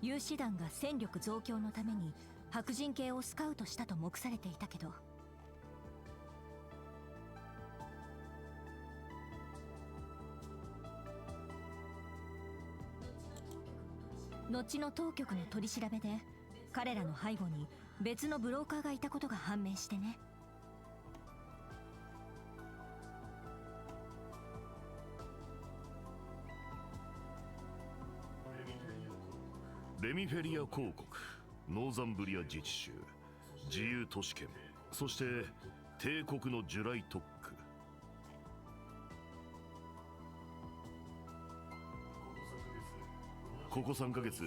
有志団が戦力増強のために白人系をスカウトしたと目されていたけど、後の当局の取り調べで彼らの背後に別のブローカーがいたことが判明してね。レミフェリア公国、ノーザンブリア自治州、自由都市圏、そして帝国のジュライ特区。ここ3ヶ月、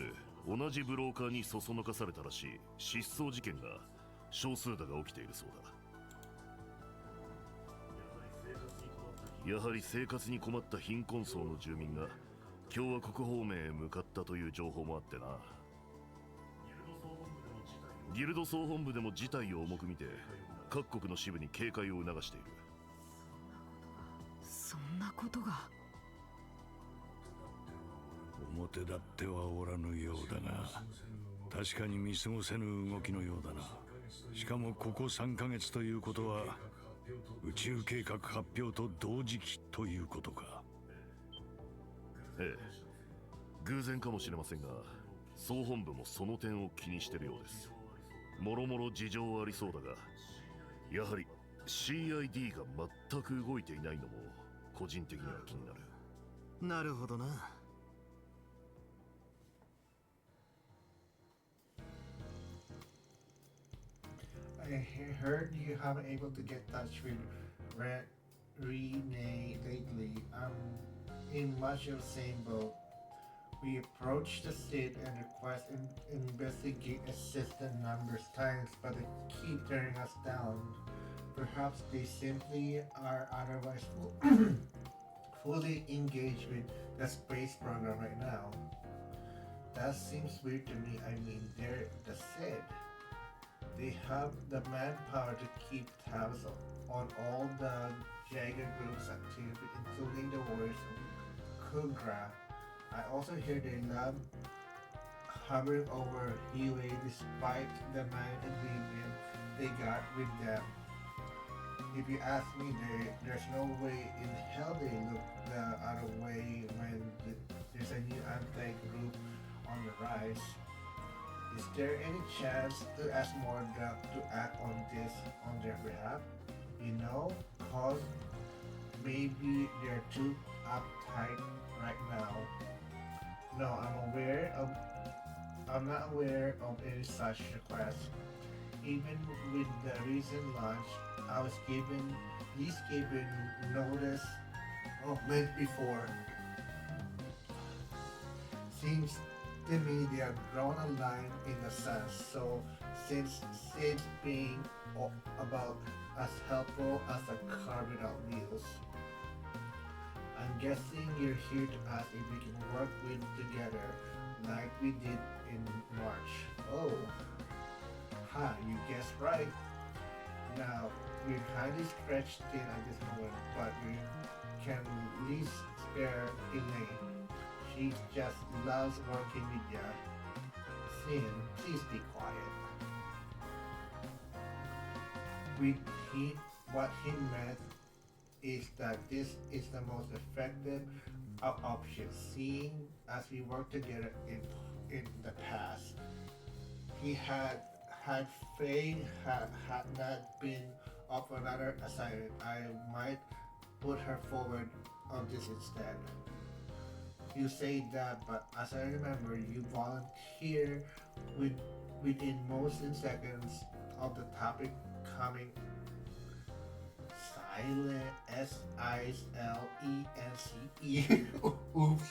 同じブローカーにそそのかされたらしい失踪事件が少数だが起きているそうだ。やはり生活に困った貧困層の住民が共和国方面へ向かったという情報もあってな。ギルド総本部でも事態を重く見て各国の支部に警戒を促している。そんなことが。表立ってはおらぬようだが、確かに見過ごせぬ動きのようだな。しかもここ3ヶ月ということは宇宙計画発表と同時期ということか。ええ、偶然かもしれませんが、総本部もその点を気にしているようです。もろもろ事情はありそうだが、やはり CID が全く動いていないのも個人的には気になる。なるほどな。I heard you haven't able to get touch with Renee lately. I'm in much of the same boat. We approached the state and request investigate assistant numbers times, but they keep turning us down. Perhaps they simply are otherwise fully engaged with the space program right now. That seems weird to me. I mean, they're the Sid. They have the manpower to keep tabs on all the Jaeger group's activity, including the warriors of Kugra. I also hear they love hovering over Yue despite the man agreement they got with them. If you ask me, there's no way in hell they look the other way when there's a new anti-group on the rise. Is there any chance to ask Mordrak to act on this on their behalf? You know, cause maybe they're too uptight right now. No, I'm not aware of any such request. Even with the recent launch, I was given notice of it before. Seems to me they have drawn a line in the sand. So since Sid's being about as helpful as a car without wheels, I'm guessing you're here to ask if we can work with together like we did in March. Oh, ha, you guessed right. Now, we're highly stretched thin at this moment, but we can at least spare Elaine. She just loves working with ya. Sin, please be quiet. With he, what he meant is that this is the most effective option, seeing as we worked together in the past. He had Faye had not been up for another assignment, I might put her forward on this instead. You say that, but as I remember, you volunteer with, within most in seconds of the topic coming silent SILENCE. Oops.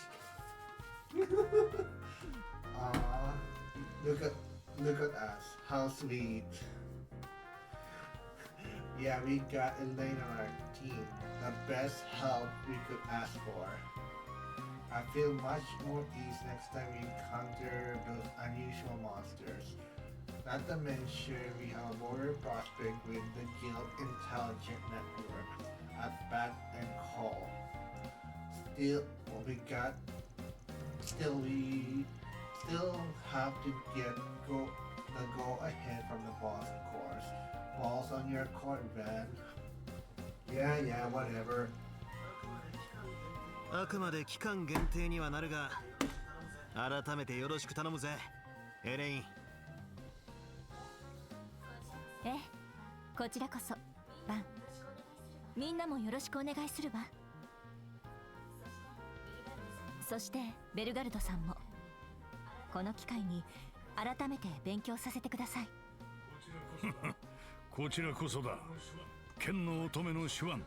Aw, look at look at us. How sweet. Yeah, we got Elaine on our team. The best help we could ask for. I feel much more ease next time we encounter those unusual monsters. Not to mention we have a border prospect with the Guild Intelligent Network at Bat and Call. Still, we still have to get the go ahead from the boss, of course. Balls on your court, Van. Yeah, whatever. あくまで期間限定にはなるが、改めてよろしく頼むぜ、エレイン。ええ、こちらこそ、バン。みんなもよろしくお願いするわ。そしてベルガルドさんもこの機会に改めて勉強させてください。こちらこそだ。剣の乙女の手腕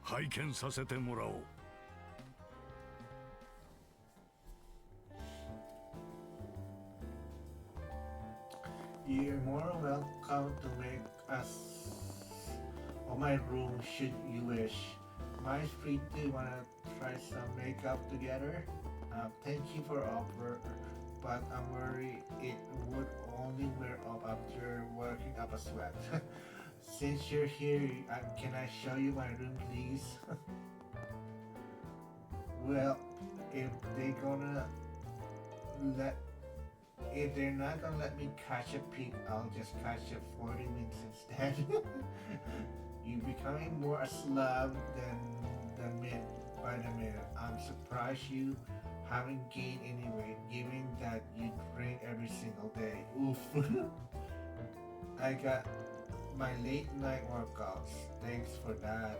拝見させてもらおう。You're more welcome to make us of my room should you wish. Mine's free too. Wanna try some makeup together? Thank you for offer, but I'm worried it would only wear off after working up a sweat. Since you're here, can I show you my room, please? Well, if they're gonna let if they're not gonna let me catch a peek, I'll just catch a 40 minutes instead. You're becoming more a slab than by the minute. I'm surprised you haven't gained any weight, given that you train every single day. Oof. I got my late night workouts. Thanks for that.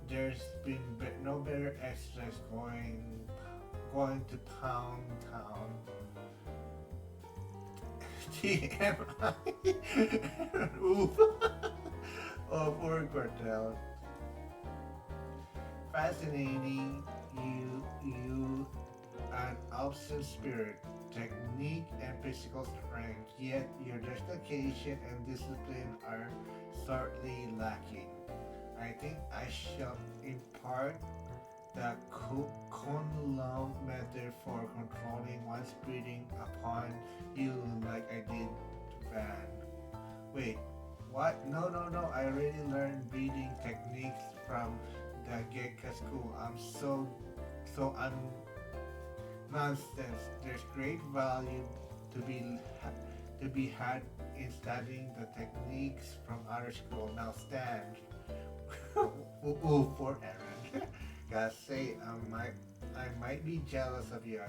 There's been no better exercise going to town. TMI. Oof. Oh, poor Cartel. Fascinating. You an absent spirit, technique and physical strength, yet your dedication and discipline are sorely lacking. I think I shall impart the Kunlun method for controlling one's breathing upon you like I did Van. Wait, what? No, no, no. I already learned breathing techniques from the Gekka school. I'm nonsense. There's great value to be had in studying the techniques from other school. Now stand. Ooh, for Aaron. Gotta say, I might be jealous of you.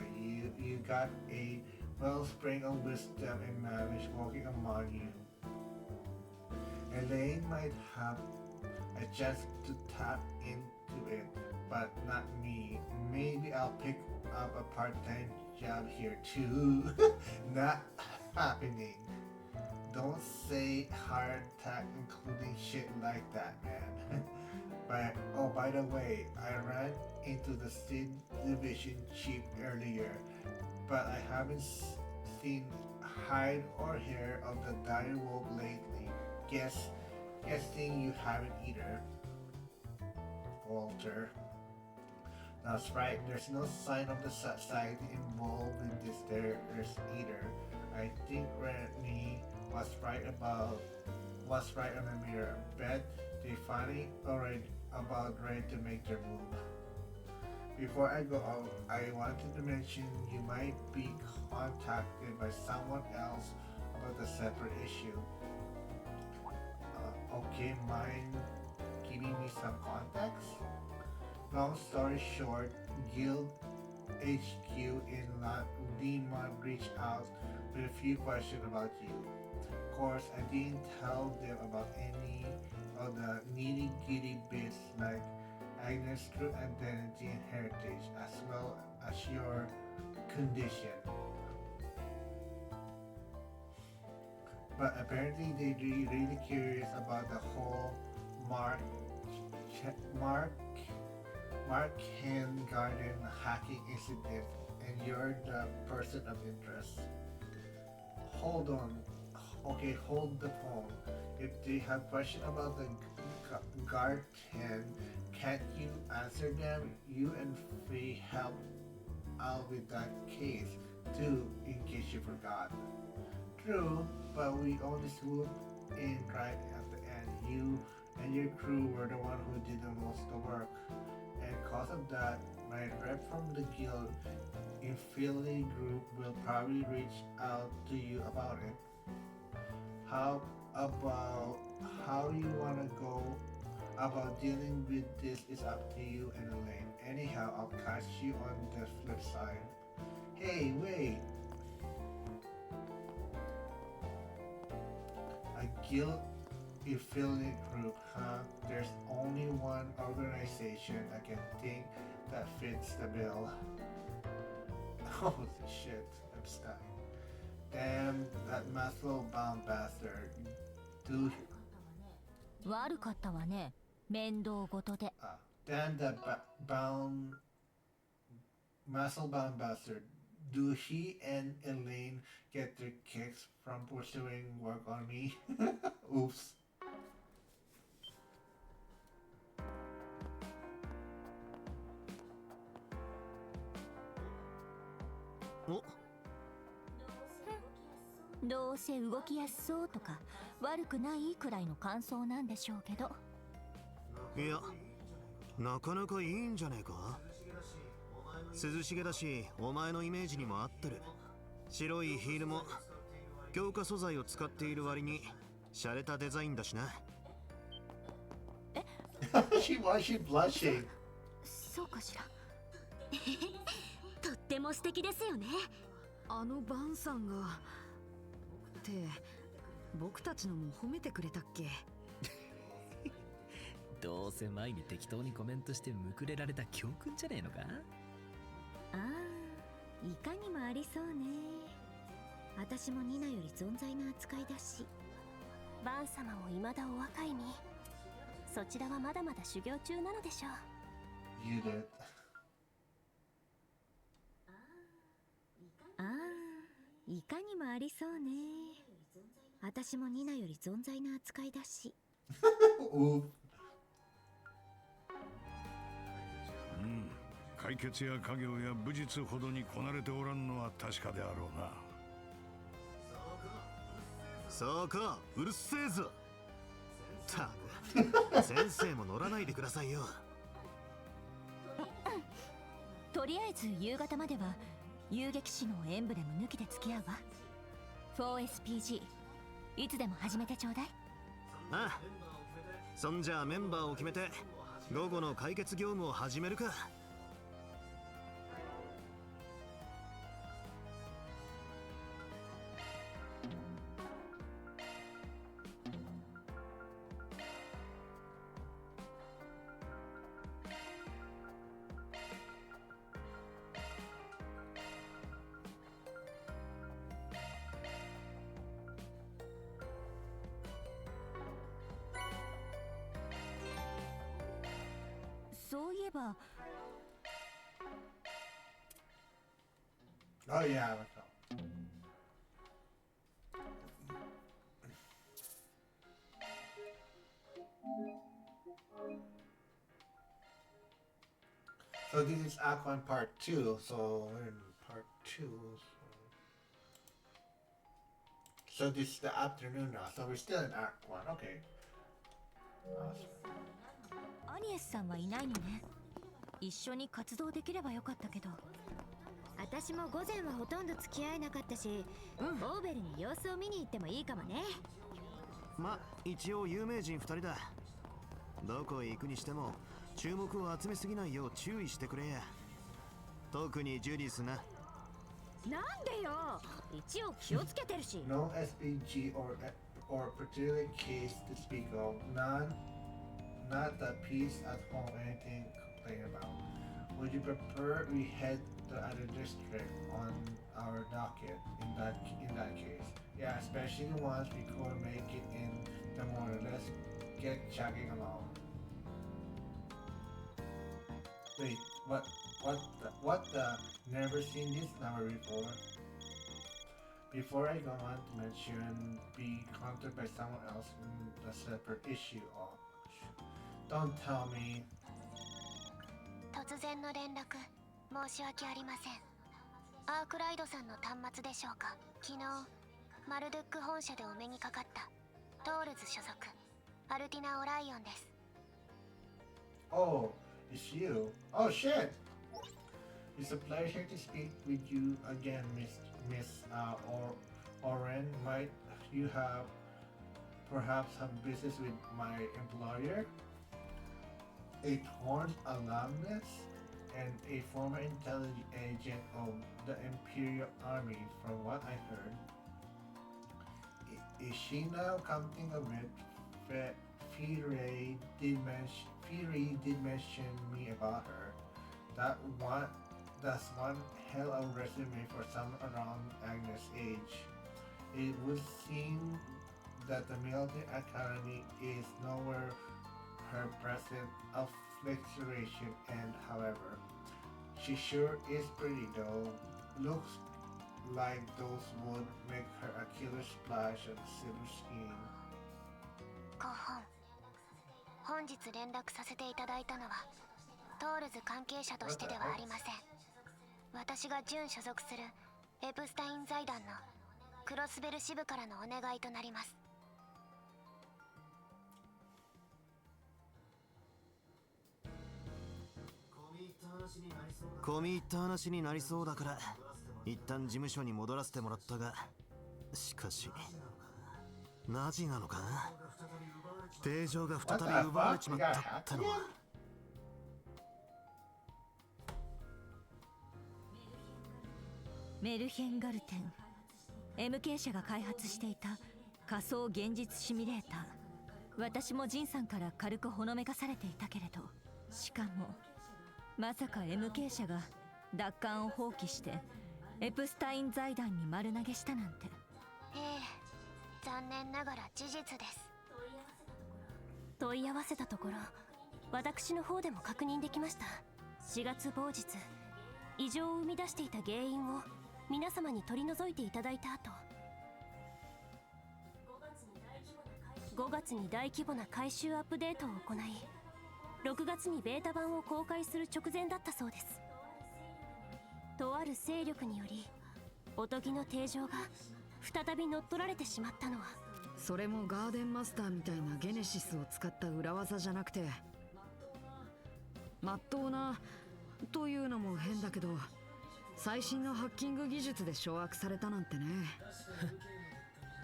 You got a wellspring of wisdom and knowledge walking among you. Elaine might have a chance to tap into it, but not me. Maybe I'll pick up a part-time job here too. Not happening. Don't say heart attack including shit like that, man. But oh, by the way, I ran into the Sid Division chief earlier, but I haven't seen hide or hair of the dire wolf lately. Guessing you haven't either, Walter. That's right. There's no sign of the society involved with this there either. I think Rennie was right on the mirror. Bet they finally already about ready to make their move. Before I go out, I wanted to mention you might be contacted by someone else about a separate issue. Okay, mind giving me some context? Long story short, Guild HQ in Lima reached out with a few questions about you. Of course, I didn't tell them about any of the nitty-gritty bits like Agnes' true identity and heritage, as well as your condition. But apparently they're really curious about the whole Markan Garden hacking incident, and you're the person of interest. Hold on. Okay, hold the phone. If they have questions about the Garden, can't you answer them? You and Faye help out with that case too, in case you forgot. True, but we only swooped in right at the end. You and your crew were the one who did the most of the work. And because of that, my rep from the guild Infinity Group will probably reach out to you about it. How you wanna go about dealing with this is up to you and Elaine. Anyhow, I'll catch you on the flip side. Hey, wait! A guild affiliate group, huh? There's only one organization I can think that fits the bill. Holy shit, I'm stuck. Damn, that muscle-bound bastard. Dude. 悪かったわね。面倒ごとで。Damn that muscle-bound bastard. Do he and Elaine get their kicks from pursuing work on me? Oops. Oh. どうせ動きやすそうとか悪くないくらいの感想なんでしょうけど。いや、なかなかいいんじゃねえか。涼しげだし、お前のイメージにも合ってる。白いヒールも強化素材を使っている割に洒落たデザインだしな。え？Why is she blushing? そうかしら。とっても素敵ですよね。あのバンさんがって僕たちのも褒めてくれたっけ？どうせ前に適当にコメントしてむくれられた教訓じゃねえのか？ああ、いかにもありそうね。私もニナより存在な扱いだし。バン様も未だお若い身。そちらはまだまだ修行中なのでしょう。You did. ああ、いかにもありそうね。私もニナより存在な扱いだし。うん。解決や家業や武術ほどにこなれておらんのは確かであろうな。そうか、うるせえぞ。たく先生も乗らないでくださいよ。とりあえず夕方までは遊撃士のエンブレム抜きで付き合うわ。 4SPG いつでも始めてちょうだい。ああ、そんじゃあメンバーを決めて午後の解決業務を始めるか。そういえば Oh yeah, I recall. So this is Act 1 Part 2, so we're in Part 2. So this is the afternoon now, so we're still in Act 1, okay. Awesome. アニエスさんはいないのね。一緒に活動できればよかったけど。私も午前はほとんど付き合えなかったし、オーベルに様子を見に行ってもいいかもね。ま、一応有名人2人だ。どこへ行くにしても注目を集めすぎないよう注意してくれや。特にジュディスな。なんでよ、一応気をつけてるし。No SPG or particular case to speak of, not a piece at home, anything to complain about. Would you prefer we head to other district on our docket in that case? Yeah, especially once we could make it in the morning. Let's get chugging along. Wait, what the? Never seen this number before. Before I go on to mention, be countered by someone else in a separate issue. Oh, don't tell me. 突然の連絡申し訳ありません。アークライドさんの端末でしょうか。昨日マルドゥック本社でお目にかかったトールズ所属アルティナ・オライオンです。 Oh, it's you. Oh shit! It's a pleasure to speak with you again, Miss Oren. Might you have perhaps some business with my employer? A Torn alumnus and a former intelligence agent of the Imperial Army, from what I heard. Is she now coming of it? Fury did mention me about her. That's one hell of a resume for someone around Agnes' age. It would seem that the military academy is nowhere her present affliction, and however, she sure is pretty though. Looks like those would make her a killer splash on silver skin. ご本日連絡させていただいたのはトールズ関係者としてではありません。私が準所属するエプスタイン財団のクロスベル支部からのお願いとなります。込み入った話になりそうだから一旦事務所に戻らせてもらったが、しかしナジなのか。定常が再び奪われちまったってのは。メルヘンガルテン MK 社が開発していた仮想現実シミュレーター。私もジンさんから軽くほのめかされていたけれど、しかもまさか MK 社が奪還を放棄してエプスタイン財団に丸投げしたなんて。ええ、残念ながら事実です。問い合わせたところ、私の方でも確認できました。4月某日、異常を生み出していた原因を皆様に取り除いていただいた後、5月に大規模な改修アップデートを行い、6月にベータ版を公開する直前だったそうです。とある勢力によりおとぎの定常が再び乗っ取られてしまったのは、それもガーデンマスターみたいなゲネシスを使った裏技じゃなくて、まっとうなというのも変だけど、最新のハッキング技術で掌握されたなんてね。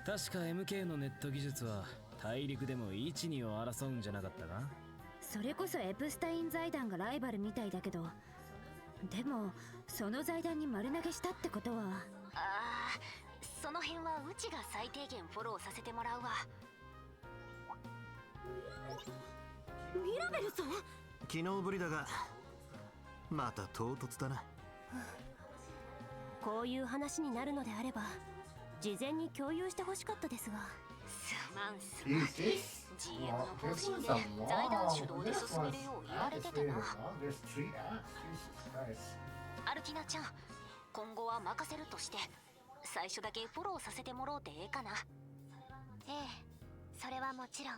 確か MK のネット技術は大陸でも1、2を争うんじゃなかったか。それこそエプスタイン財団がライバルみたいだけど、でもその財団に丸投げしたってことは。ああ、その辺はうちが最低限フォローさせてもらうわ。ミラベルさん、昨日ぶりだがまた唐突だな。こういう話になるのであれば事前に共有してほしかったですが。すまんすまん。GM の方針で財団主導で進めるよう言われててな。アルティナちゃん、今後は任せるとして最初だけフォローさせてもろうてええかな。ええ、それはもちろん。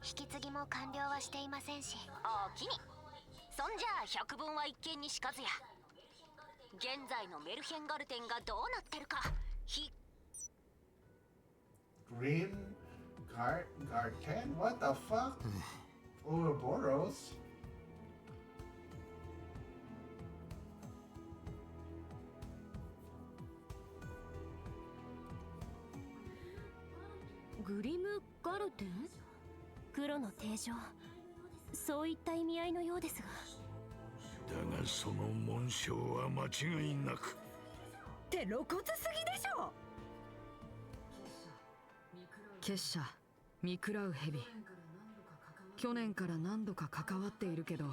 引き継ぎも完了はしていませんし。おおきに。そんじゃあ百聞は一見にしかずや。現在のメルヘンガルテンがどうなってるか。Green Garten? What the fuck? Ouroboros? グリムガルテン？黒の定常、そういった意味合いのようですが。だがその紋章は間違いなく。って露骨すぎでしょ。結社見食らう蛇、去年から何度か関わっているけど、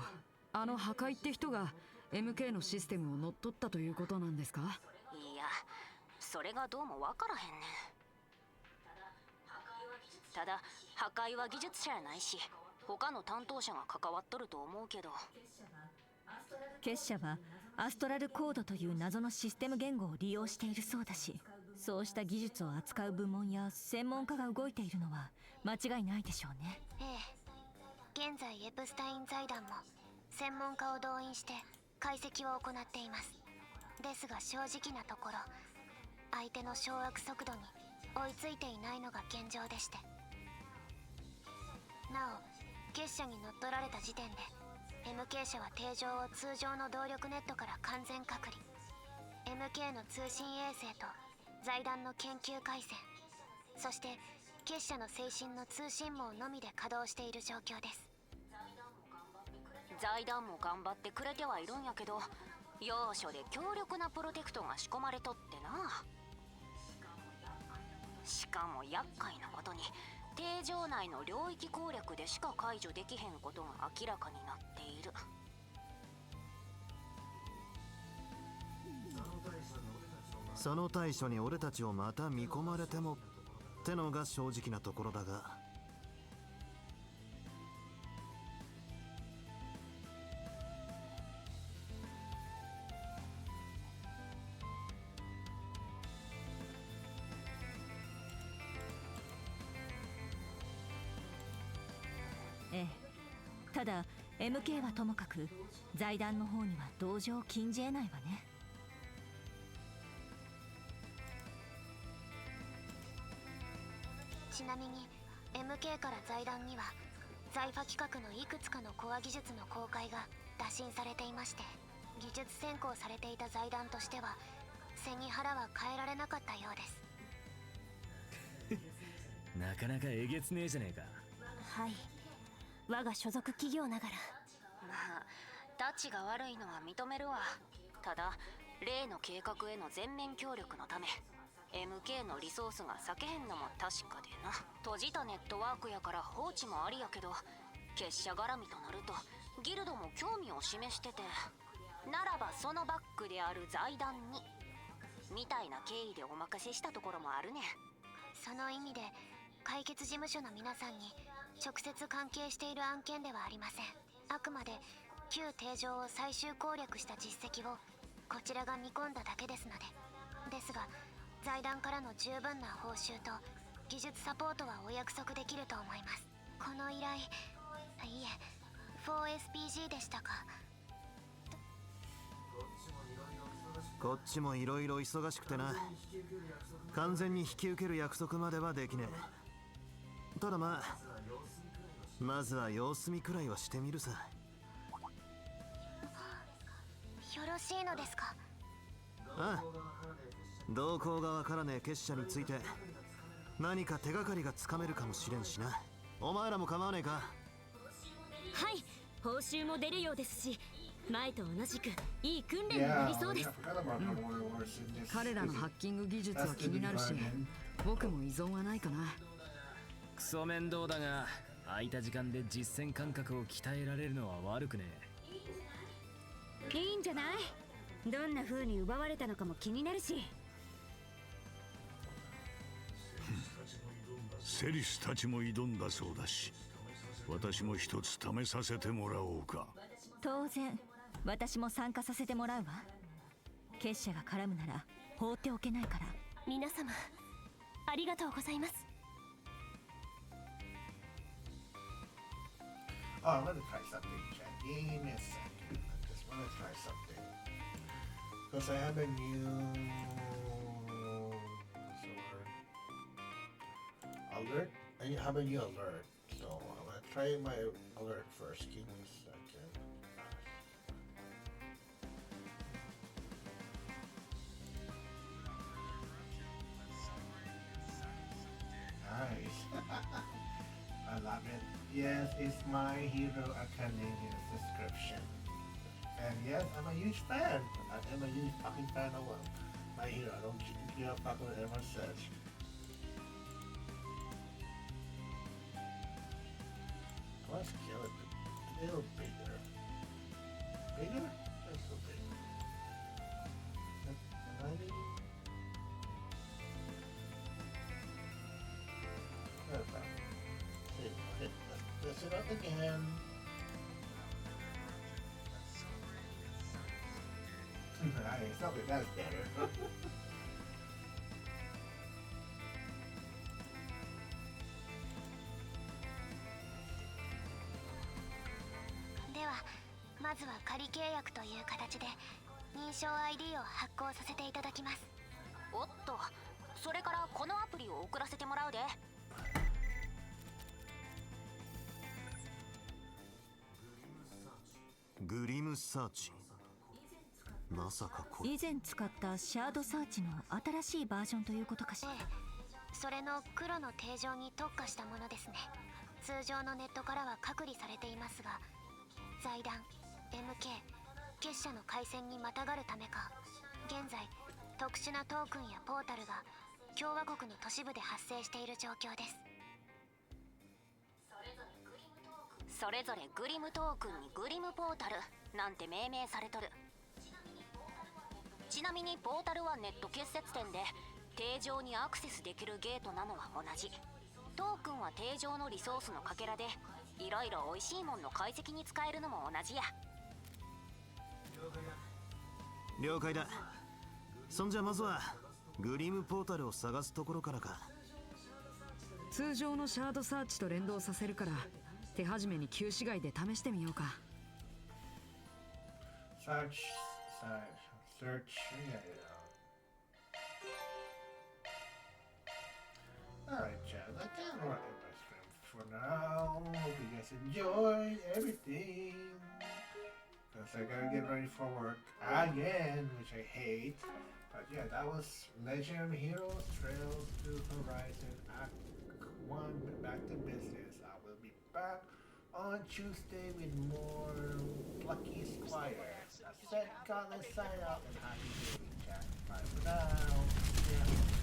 あの破壊って人が MK のシステムを乗っ取ったということなんですか？いや、それがどうもわからへんねん。ただ破壊は技術者やないし、他の担当者が関わっとると思うけど。結社はアストラルコードという謎のシステム言語を利用しているそうだし、そうした技術を扱う部門や専門家が動いているのは間違いないでしょうね。ええ、現在エプスタイン財団も専門家を動員して解析を行っています。ですが正直なところ、相手の掌握速度に追いついていないのが現状でして。なお、結社に乗っ取られた時点で MK 社は定常を通常の動力ネットから完全隔離。 MK の通信衛星と財団の研究回線、そして結社の最新の通信網のみで稼働している状況です。財団も頑張ってくれてはいるんやけど、要所で強力なプロテクトが仕込まれとってな。しかも厄介なことに定常内の領域攻略でしか解除できへんことが明らかになっている。その対処に俺たちをまた見込まれてもってのが正直なところだが、ええ、ただ MK はともかく財団の方には同情を禁じ得ないわね。ちなみに MK から財団には財ファ企画のいくつかのコア技術の公開が打診されていまして、技術先行されていた財団としては背に腹は変えられなかったようです。なかなかえげつねえじゃねえか。はい、我が所属企業ながら。まあタッチが悪いのは認めるわ。ただ例の計画への全面協力のため MK のリソースが割けへんのも確かでな。閉じたネットワークやから放置もありやけど、結社絡みとなるとギルドも興味を示してて、ならばそのバックである財団にみたいな経緯でお任せしたところもあるねん。その意味で解決事務所の皆さんに直接関係している案件ではありません。あくまで旧定常を最終攻略した実績をこちらが見込んだだけですので。ですが財団からの十分な報酬と技術サポートはお約束できると思います。この依頼、いえ 4SPG でしたか。こっちもいろいろ忙しくてな。完全に引き受ける約束まではできねえ。ただまずは様子見くらいはしてみるさ。よろしいのですか？ああ、動向がわからねえ結社について何か手がかりがつかめるかもしれんしな。お前らも構わねえか？はい、報酬も出るようですし、前と同じくいい訓練になりそうです。彼らのハッキング技術は気になるし、僕も依存はないかな。クソ面倒だが、空いた時間で実践感覚を鍛えられるのは悪くねいいんじゃない？どんな風に奪われたのかも気になるし。セリスたちも挑んだそうだし、私も一つ試させてもらおうか。当然私も参加させてもらうわ。結社が絡むなら放っておけないから。皆様ありがとうございます。Oh, I'm gonna try something, chat. Give me a second. I just wanna try something. Because I have a new... what's the word? Alert? I have a new alert. So I'm gonna try my alert first. Give me a second. Nice. I love it. Yes, it's My Hero Academia subscription. And yes, I'm a huge fan. I am a huge fucking fan of My Hero. I don't give a fuck what everyone says. Let's kill it a little bigger. Bigger? That's so big. 90? Perfect. Let's it up again. Nice, okay, that's better. ではまずは仮契約という形で認証 ID を発行させていただきます。おっと、それからこのアプリを送らせてもらうで。グリムサーチ。まさかこれ。以前使ったシャードサーチの新しいバージョンということかしら。それの黒の定常に特化したものですね。通常のネットからは隔離されていますが、財団 MK 結社の回線にまたがるためか、現在特殊なトークンやポータルが共和国の都市部で発生している状況です。それぞれグリムトークンにグリムポータルなんて命名されとる。ちなみにポータルはネット結節点で定常にアクセスできるゲートなのは同じ。トークンは定常のリソースのかけらでいろいろ美味しいもんの解析に使えるのも同じや。了解だ。そんじゃまずはグリムポータルを探すところからか。通常のシャードサーチと連動させるから手始めに旧市街で試してみようか。Search, yeah, yeah. Alright, chat, I can't write my stream for now. Hope you guys enjoyed everything. Because I gotta get ready for work again, which I hate. But yeah, that was Legend of Heroes Trails to Horizon Act 1, back to business. I will be back on Tuesday with more Lucky Squire. That's it, God, let's sign out and happy gaming, chat. Bye for now. Yeah.